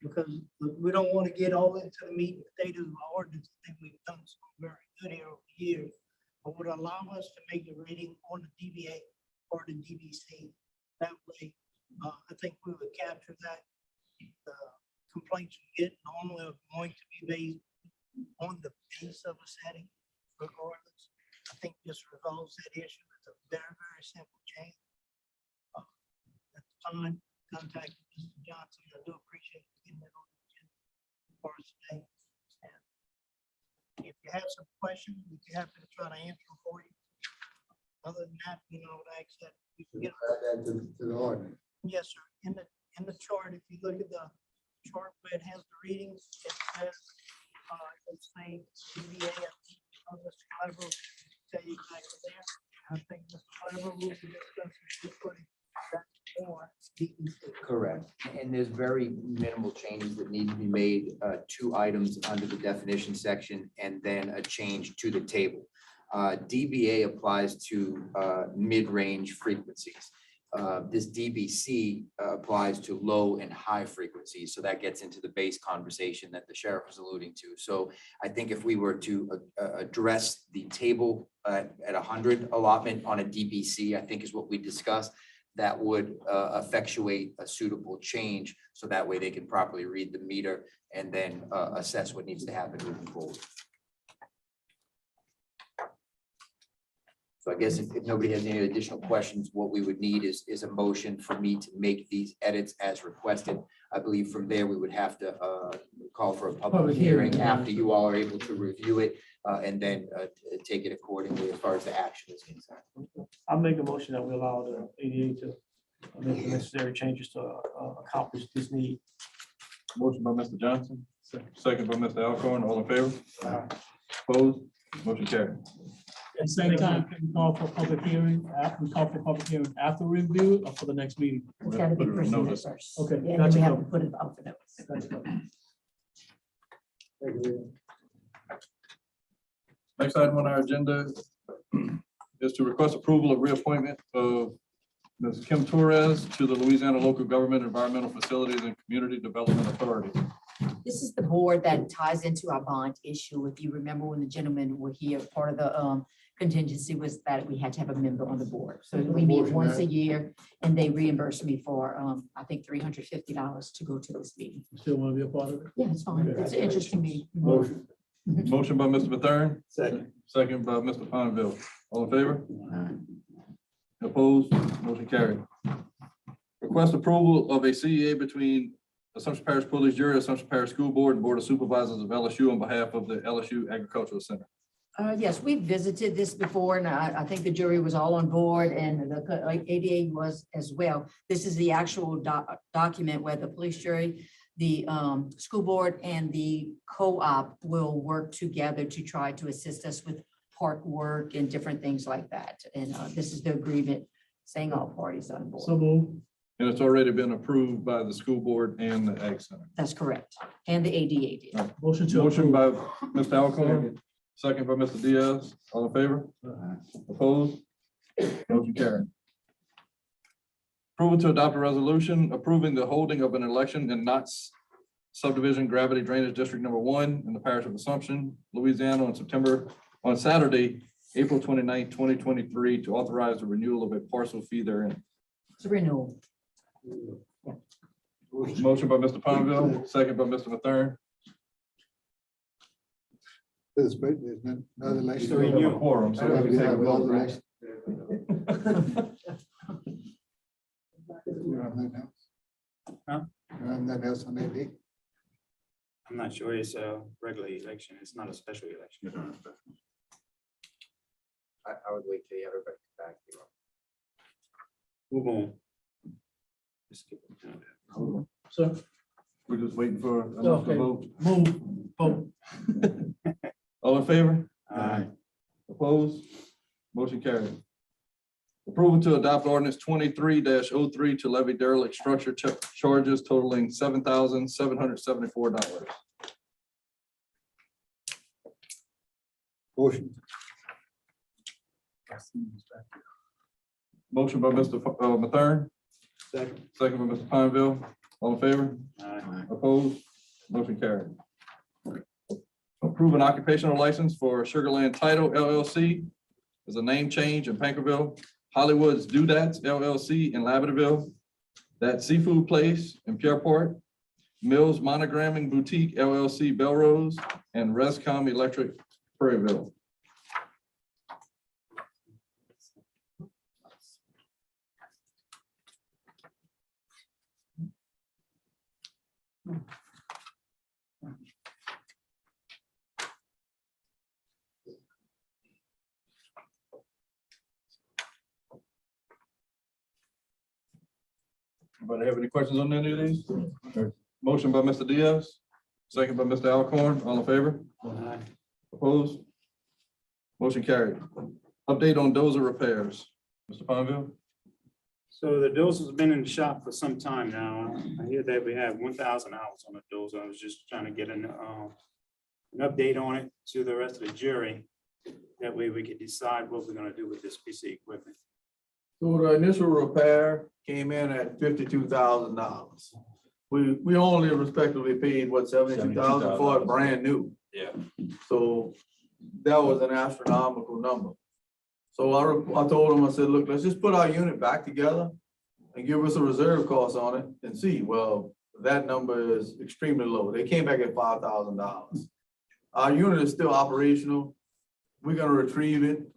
because we don't want to get all into the meat and potatoes of our ordinance. I think we've done something very good here over the years, but would allow us to make the reading on the DBA or the DVC. That way, I think we would capture that. The complaints we get normally are going to be based on the base of a setting, regardless. I think this resolves that issue. It's a very, very simple change. At the time, contacted Mr. Johnson. I do appreciate getting that on the agenda for us today. And if you have some questions, we'd be happy to try to answer them for you. Other than that, like I said, we can get Add that to the ordinance. Yes, sir. In the chart, if you look at the chart where it has the readings, it says, let's say DBA, Mr. Clever will tell you exactly there. I think Mr. Clever will be discussing putting that more DBC. Correct. And there's very minimal changes that need to be made, 2 items under the definition section, and then a change to the table. DBA applies to mid-range frequencies. This DBC applies to low and high frequencies. So that gets into the base conversation that the sheriff was alluding to. So I think if we were to address the table at 100 allotment on a DBC, I think is what we discussed, that would effectuate a suitable change. So that way they can properly read the meter and then assess what needs to happen moving forward. So I guess if nobody has any additional questions, what we would need is a motion for me to make these edits as requested. I believe from there, we would have to call for a public hearing after you all are able to review it and then take it accordingly as far as the action is concerned. I'll make a motion that we allow the ADA to make the necessary changes to accomplish this need. Motion by Mr. Johnson, second by Mr. Alcorn, all in favor? Opposed? Motion carried. At the same time, can we call for a public hearing, after review it or for the next meeting? It's gotta be Put it on presented notice. first. Okay, And then gotcha. we have to put it out for notice. Next item on our agenda is to request approval of reappointment of Ms. Kim Torres to the Louisiana Local Government Environmental Facilities and Community Development Authority. This is the board that ties into our bond issue. If you remember when the gentlemen were here, part of the contingency was that we had to have a member on the board. So we meet once a year and they reimburse me for, I think, $350 to go to this meeting. Still want to be a part of it? Yeah, it's fine. It's an interesting meeting. Motion. Motion by Mr. Bethune. Second. Second by Mr. Fonville. All in favor? Opposed? Motion carried. Request approval of a CEA between Assumption Parish Police Jury, Assumption Parish School Board, and Board of Supervisors of LSU on behalf of the LSU Agricultural Center. Yes, we visited this before, and I think the jury was all on board, and the ADA was as well. This is the actual document where the police jury, the school board, and the co-op will work together to try to assist us with park work and different things like that. And this is the agreement saying all parties on board. So move. And it's already been approved by the school board and the Ag Center. That's correct. And the ADA did. Motion to Motion approve. by Mr. Alcorn, second by Mr. Diaz. All in favor? Opposed? Motion carried. Approval to adopt a resolution approving the holding of an election in Knott's subdivision gravity drainage district number 1 in the parish of Assumption, Louisiana on Saturday, April 29, 2023, to authorize the renewal of a parcel fee therein. It's a renewal. Motion by Mr. Palmville, second by Mr. Mathern. There's another election. So we have a quorum, so we can take a vote, right? Huh? Nothing else on that date? I'm not sure it's a regular election. It's not a special election. I would wait till everybody come back. Move on. Let's skip it. Sir, We're just waiting for us okay, to vote. vote. All in favor? Aye. Opposed? Motion carried. Approval to adopt ordinance 23-03 to levy derelict structure charges totaling $7,774. Motion. Motion by Mr. Mathern, Second. second by Mr. Pineville. All in favor? Aye. Opposed? Motion carried. Approve an occupational license for Sugarland Title LLC as a name change in Pankerville, Hollywood's Doodads LLC in Laverdeville, That Seafood Place in Pierreport, Mills Monogramming Boutique LLC Belrose, and Rescom Electric Prairieville. Anybody have any questions on any of these? Motion by Mr. Diaz, second by Mr. Alcorn. All in favor? Aye. Opposed? Motion carried. Update on dozer repairs. Mr. Pineville? So the dozer's been in the shop for some time now. I hear that we have 1,000 hours on the dozer. I was just trying to get an update on it to the rest of the jury. That way we could decide what we're gonna do with this piece of equipment. So the initial repair came in at $52,000. We only respectively paid, what, 72,000 for it brand new. Yeah. So that was an astronomical number. So I told him, I said, look, let's just put our unit back together and give us a reserve cost on it and see. Well, that number is extremely low. They came back at $5,000. Our unit is still operational. We're gonna retrieve it.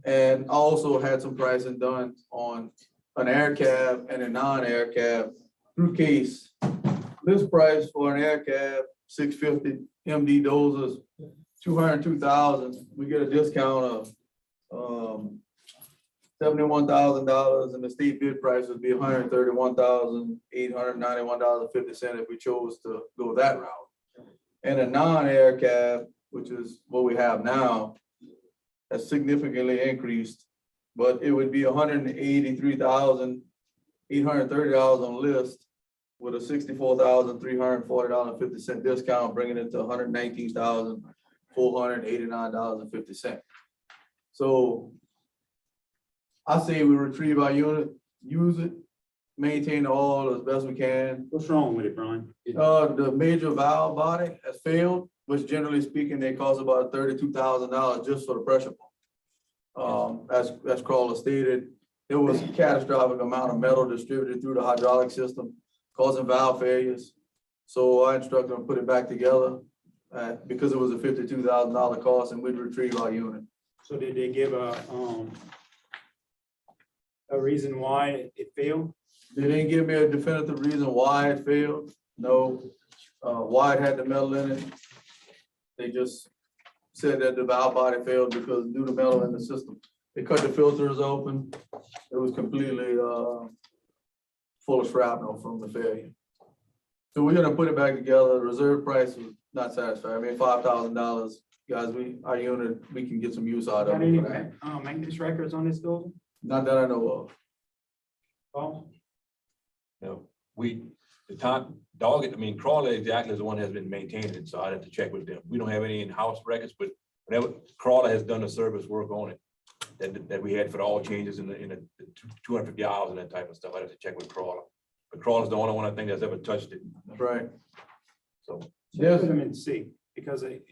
And also had some pricing done on an air cab and a non-air cab through Case. This price for an air cab, 650 MD dozers, 202,000. We get a discount of $71,000, and the state bid price would be $131,891.50 if we chose to go that route. And a non-air cab, which is what we have now, has significantly increased, but it would be $183,830 on list with a $64,340.50 discount, bringing it to $119,489.50. So I say we retrieve our unit, use it, maintain the oil as best we can. What's wrong with it, Brian? The major valve body has failed, which generally speaking, they cost about $32,000 just for the pressure pump. As Crawler stated, there was a catastrophic amount of metal distributed through the hydraulic system, causing valve failures. So I instructed them to put it back together because it was a $52,000 cost, and we'd retrieve our unit. So did they give a reason why it failed? They didn't give me a definitive reason why it failed. No, why it had the metal in it. They just said that the valve body failed because due to metal in the system. They cut the filters open. It was completely full of shrapnel from the failure. So we're gonna put it back together. The reserve price was not satisfied. I mean, $5,000, guys, our unit, we can get some use out of Got it any for that. maintenance records on this building? Not that I know of. Paul? You know, the top dog, Crawler exactly is the one that has been maintaining it, so I'd have to check with them. We don't have any in-house records, but whenever Crawler has done the service work on it, that we had for all changes in the 250 hours and that type of stuff, I'd have to check with Crawler. But Crawler's the only one I think that's ever touched it. Right. So. Put them in C, because if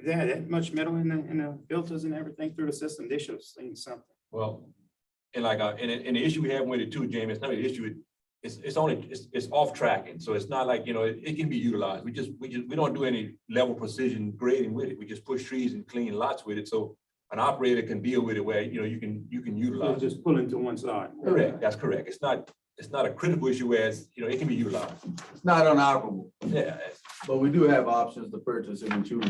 they had that much metal in the filters and everything through the system, they should have seen something. Well, and like, and the issue we have with it too, Jamie, it's not an issue, it's off tracking, so it's not like, it can be utilized. We don't do any level precision grading with it. We just push trees and clean lots with it, so an operator can deal with it where, you can utilize. Just pull into one side. Correct, that's correct. It's not a critical issue whereas, it can be utilized. It's not unoperable, Yeah. but we do have options to purchase if we choose.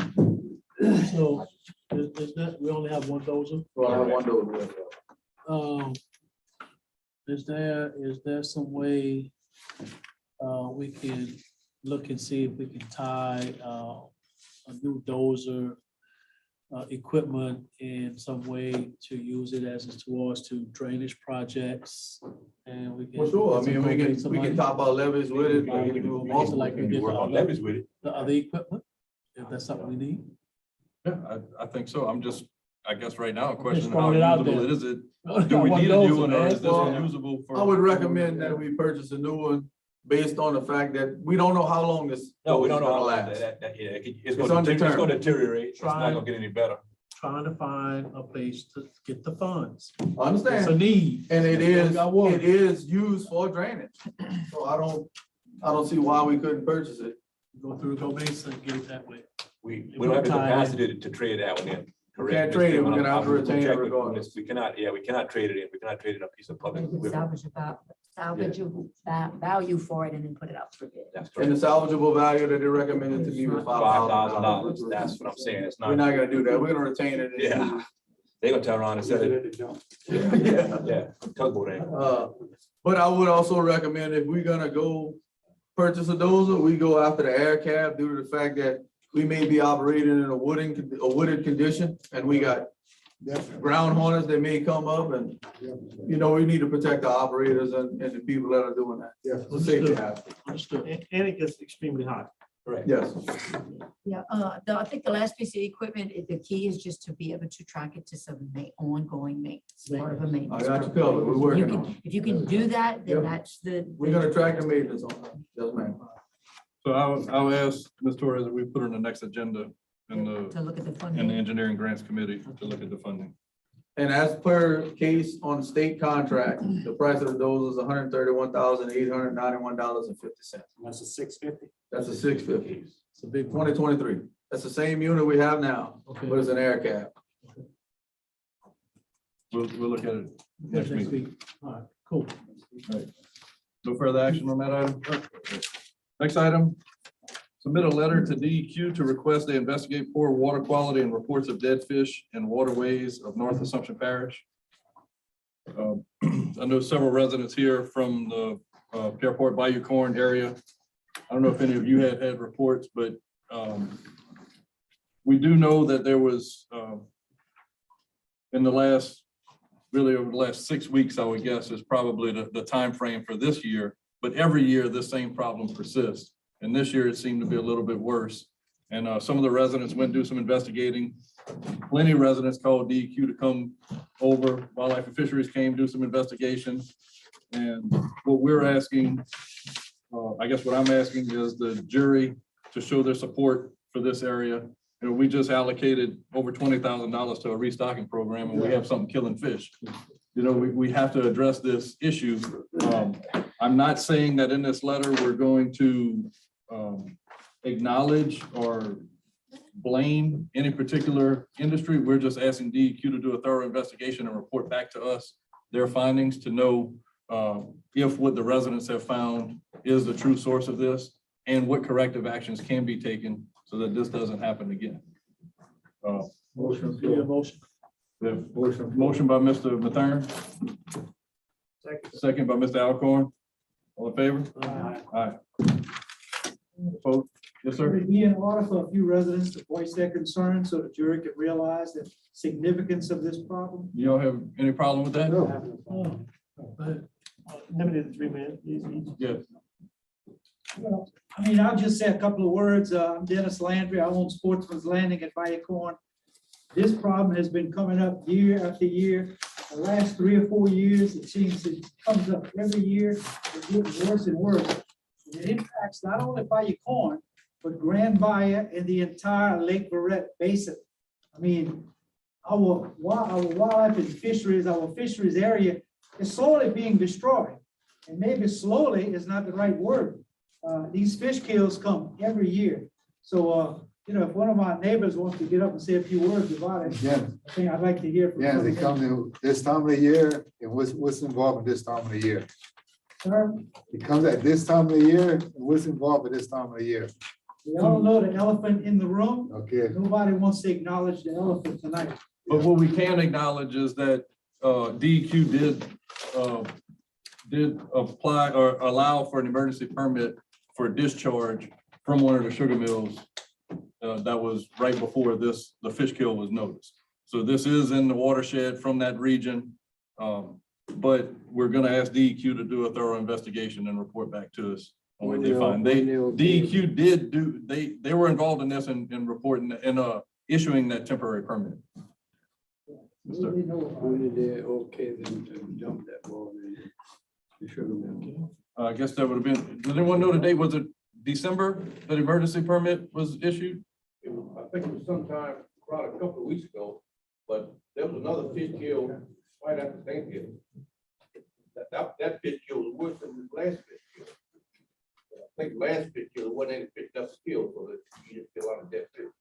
So is that, we only have one dozer? Well, I have one door. Is there some way we can look and see if we can tie a new dozer equipment in some way to use it as towards to drainage projects? And we can. For sure, we can top our levies with it. We can do also like we did Work on levies with it. the other equipment, if that's something we need. Yeah, I think so. I guess right now, a question of throwing how it out usable there. it is. Do we need a new one or is this Well, one usable for? I would recommend that we purchase a new one based on the fact that we don't know how long this. No, we don't know gonna how long last. it's gonna deteriorate. It's not gonna get any better. Trying to find a place to get the funds. I It's a understand, need. and it Got work. is used for drainage. So I don't see why we couldn't purchase it. Go through Gomez and get it that way. We don't have the capacity to trade that one in. Correct. Can't trade it. We're gonna have to I'm retain it check with regardless. this. We cannot trade it in. We cannot trade it a piece of public equipment. Salvageable value for it and then put it out for bid. That's And the correct. salvageable value that they recommended to me was $5,000. That's what I'm saying. It's We're not. not gonna do that. We're gonna retain it. Yeah. They're gonna turn around and sell it. Yeah, tugboat ain't. But I would also recommend if we're gonna go purchase a dozer, we go after the air cab due to the fact that we may be operating in a wooded condition and we got ground hunters that may come up and, we need to protect our operators and the people that are doing that. Yes. For safety hazard. Understood. And it gets extremely hot. Correct. Yes. Yeah, I think the last piece of equipment, the key is just to be able to track it to some ongoing maintenance, part of a I maintenance. got you program. covered. We're working on it. If you can do that, then Yep. that's the. We're gonna track the maintenance on that. Yes, ma'am. So I'll ask Ms. Torres that we put her on the next agenda in To look at the the funding. engineering grants committee to look at the funding. And as per case on state contract, the price of the dozer is $131,891.50. That's a 650. That's a 650. It's a big one. 2023. That's the same unit we have now, Okay. but it's an air cab. We'll look at it next Next week. week. All right, cool. No further action on that item? Next item, submit a letter to DEQ to request they investigate poor water quality and reports of dead fish in waterways of North Assumption Parish. I know several residents here from the Fairport Bayou Corn area. I don't know if any of you had reports, but we do know that there was in the last, really over the last 6 weeks, I would guess, is probably the time frame for this year. But every year, this same problem persists. And this year, it seemed to be a little bit worse. And some of the residents went and do some investigating. Plenty of residents called DEQ to come over. Wildlife and Fisheries came, do some investigation. And what we're asking, I guess what I'm asking is the jury to show their support for this area. We just allocated over $20,000 to a restocking program and we have something killing fish. We have to address this issue. I'm not saying that in this letter, we're going to acknowledge or blame any particular industry. We're just asking DEQ to do a thorough investigation and report back to us their findings to know if what the residents have found is the true source of this and what corrective actions can be taken so that this doesn't happen again. Motion. Motion by Mr. Mathern. Second by Mr. Alcorn. All in favor? Aye. Vote. Yes, sir. Would it be in order for a few residents to voice their concerns so the jury could realize the significance of this problem? You don't have any problem with that? No. Oh, go ahead. limited to 3 minutes. Each. Yes. Well, I mean, I'll just say a couple of words. I'm Dennis Landry. I own Sportsman's Landing at Viacorn. This problem has been coming up year after year. The last 3 or 4 years, it seems it comes up every year. It's getting worse and worse. And it impacts not only Viacorn, but Grand Bahia and the entire Lake Barrett Basin. I mean, our wildlife and fisheries, our fisheries area is slowly being destroyed. And maybe slowly is not the right word. These fish kills come every year. So, you know, if one of my neighbors wants to get up and say a few words about it, Yeah. I think I'd like to hear from. Yeah, they some of them. come in this time of the year, and what's involved in this time of the year? Sir, It comes at this time of the year, and what's involved in this time of the year? we all know the elephant in the room. Okay. Nobody wants to acknowledge the elephant tonight. But what we can acknowledge is that DEQ did apply or allow for an emergency permit for discharge from one of the sugar mills that was right before the fish kill was noticed. So this is in the watershed from that region. But we're gonna ask DEQ to do a thorough investigation and report back to us on what they find. DEQ did do, they were involved in this and reporting and issuing that temporary permit. When did they okay them to dump that water in the sugar mill? I guess that would have been, does anyone know the date? Was it December that emergency permit was issued? I think it was sometime, about a couple of weeks ago, but there was another fish kill right after Thanksgiving. That fish kill was worse than the last fish kill. I think last fish kill wasn't any fish enough to kill, so that you just kill out of dead fish.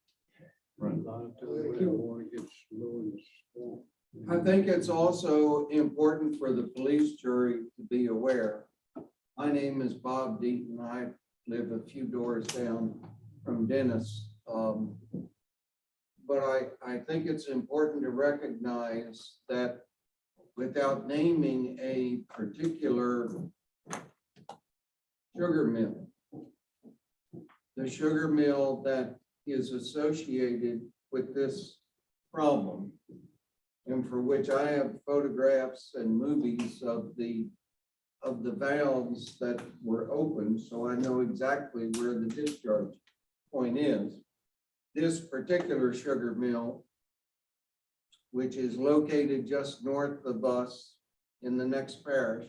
I think it's also important for the police jury to be aware. My name is Bob Deaton. I live a few doors down from Dennis. But I think it's important to recognize that without naming a particular sugar mill, the sugar mill that is associated with this problem, and for which I have photographs and movies of the valves that were open, so I know exactly where the discharge point is. This particular sugar mill, which is located just north of us in the next parish,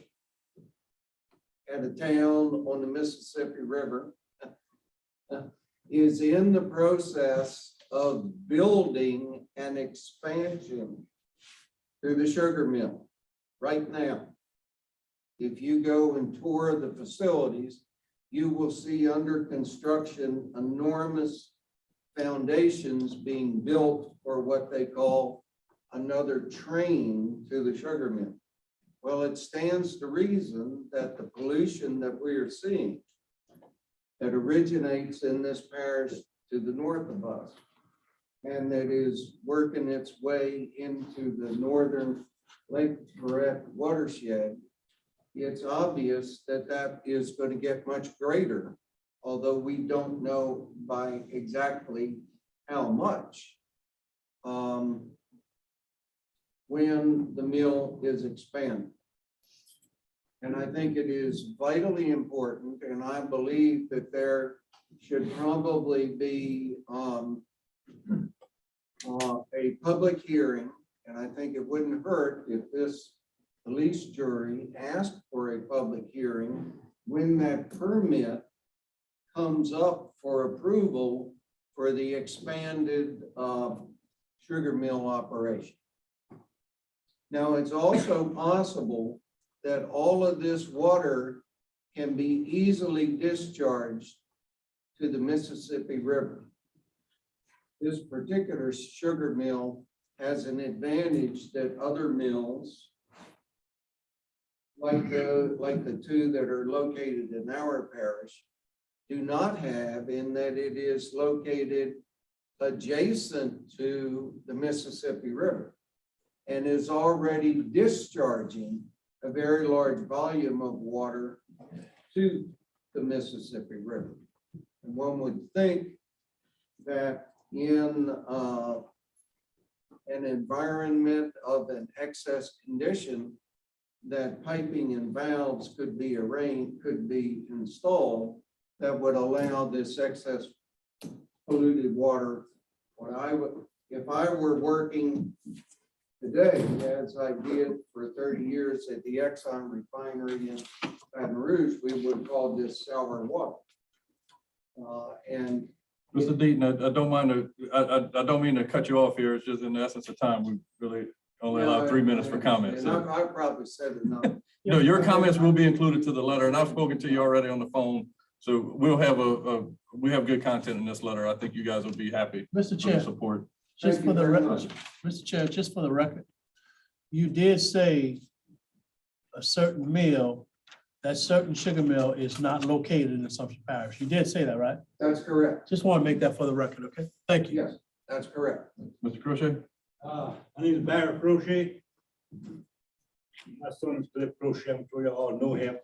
at a town on the Mississippi River, is in the process of building an expansion to the sugar mill right now. If you go and tour the facilities, you will see under construction enormous foundations being built for what they call another train to the sugar mill. Well, it stands to reason that the pollution that we are seeing that originates in this parish to the north of us and that is working its way into the northern Lake Barrett watershed, it's obvious that that is going to get much greater, although we don't know by exactly how much when the mill is expanded. And I think it is vitally important, and I believe that there should probably be a public hearing, and I think it wouldn't hurt if this police jury asked for a public hearing when that permit comes up for approval for the expanded sugar mill operation. Now, it's also possible that all of this water can be easily discharged to the Mississippi River. This particular sugar mill has an advantage that other mills, like the two that are located in our parish, do not have, in that it is located adjacent to the Mississippi River and is already discharging a very large volume of water to the Mississippi River. And one would think that in an environment of an excess condition, that piping and valves could be installed that would allow this excess polluted water. If I were working today, as I did for 30 years at the Exxon refinery in Baton Rouge, we would call this sour water. And Mr. Deaton, I don't mind, I don't mean to cut you off here. It's just in the essence of time, we really only allow 3 minutes for comments. And So, I probably said enough. no, your comments will be included to the letter, and I've spoken to you already on the phone. So we'll have we have good content in this letter. I think you guys will be happy. Mr. with the Chair, support. just Thank for you the very record, much. Mr. Chair, just for the record, you did say a certain mill, that certain sugar mill is not located in Assumption Parish. You did say that, right? That's correct. Just want to make that for the record, okay? Thank you. Yes, that's correct. Mr. Crochet? My name is Barry Crochet. My son is Philip Crochet, I'm sure you all know him.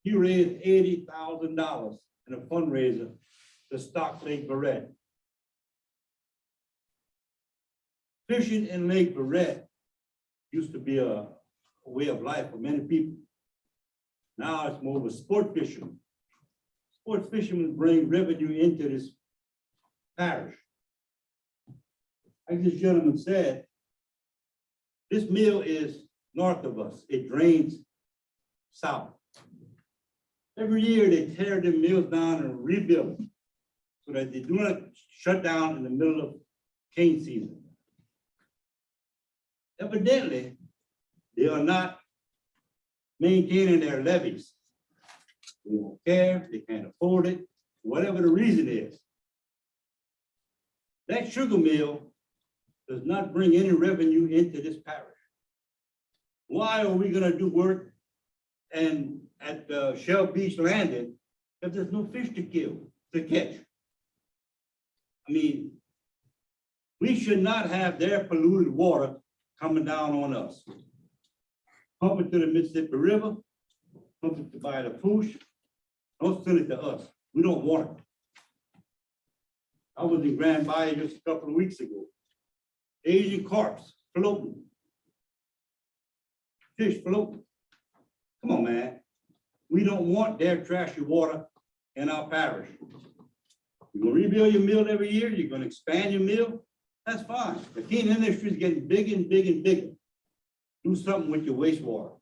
He raised $80,000 in a fundraiser to stock Lake Barrett. Fishing in Lake Barrett used to be a way of life for many people. Now it's more of a sport fisherman. Sports fishermen bring revenue into this parish. Like this gentleman said, this mill is north of us. It drains south. Every year they tear the mills down and rebuild them so that they do not shut down in the middle of cane season. Evidently, they are not maintaining their levees. They don't care, they can't afford it, whatever the reason is. That sugar mill does not bring any revenue into this parish. Why are we gonna do work and at Shell Beach Landing if there's no fish to catch? I mean, we should not have their polluted water coming down on us. Pump it to the Mississippi River, pump it to by the Poosh, don't send it to us. We don't want it. I was in Grand Bayou just a couple of weeks ago. Asian carps floating. Fish floating. Come on, man. We don't want their trashy water in our parish. You're gonna rebuild your mill every year, you're gonna expand your mill, that's fine. The cane industry is getting bigger and bigger and bigger. Do something with your wastewater.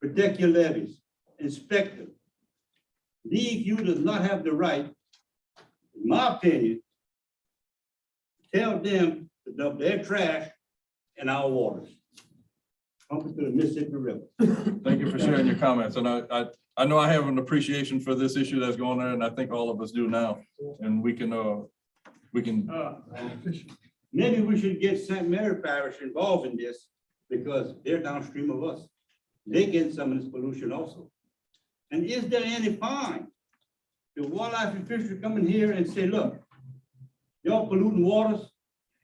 Protect your levees, inspect them. DEQ does not have the right, in my opinion, to tell them to dump their trash in our waters. Pump it to the Mississippi River. Thank you for sharing your comments. And I know I have an appreciation for this issue that's going on, and I think all of us do now. And we can Maybe we should get St. Mary Parish involved in this because they're downstream of us. They get some of this pollution also. And is there any fine? The wildlife and fishery come in here and say, look, y'all polluting waters,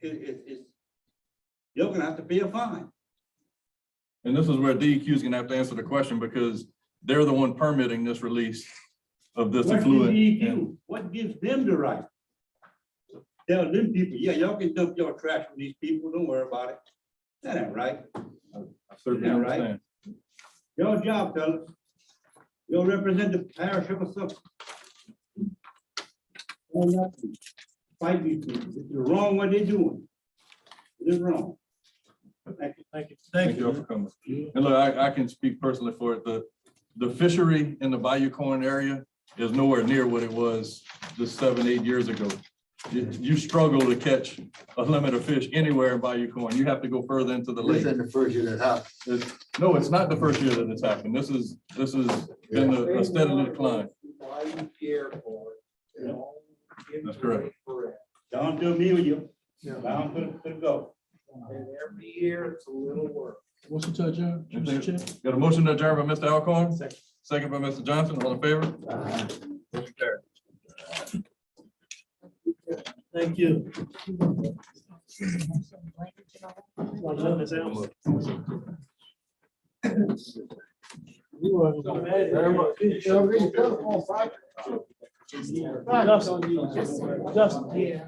you're gonna have to pay a fine. And this is where DEQ is gonna have to answer the question because they're the one permitting this release of this Where's effluent. DEQ? What gives them the right? Tell them people, yeah, y'all can dump your trash with these people, don't worry about it. That ain't right. I certainly Isn't that right? understand. Your job, fellas. You'll represent the parish of Assumption. Fight these people. It's wrong what they're doing. It is wrong. Thank you. Thank you. Thank you all for coming. And look, I can speak personally for it. The fishery in the Bayou Corn area is nowhere near what it was just 7, 8 years ago. You struggle to catch a limit of fish anywhere in Bayou Corn. You have to go further into the lake. This ain't the first year that happened. No, it's not the first year that it's happened. This is been a steady decline. That's correct. Down to Amelia, down to the Gulf. And every year it's a little work. Motion to adjourn, Mr. Chair. Got a motion to adjourn by Mr. Alcorn, second by Mr. Johnson. All in favor? Motion carried. Thank you. Justin.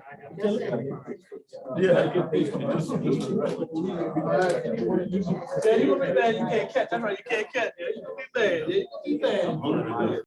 Yeah, you gonna be bad, you can't catch, that's right, you can't catch, yeah, you gonna be bad, yeah, you gonna be bad.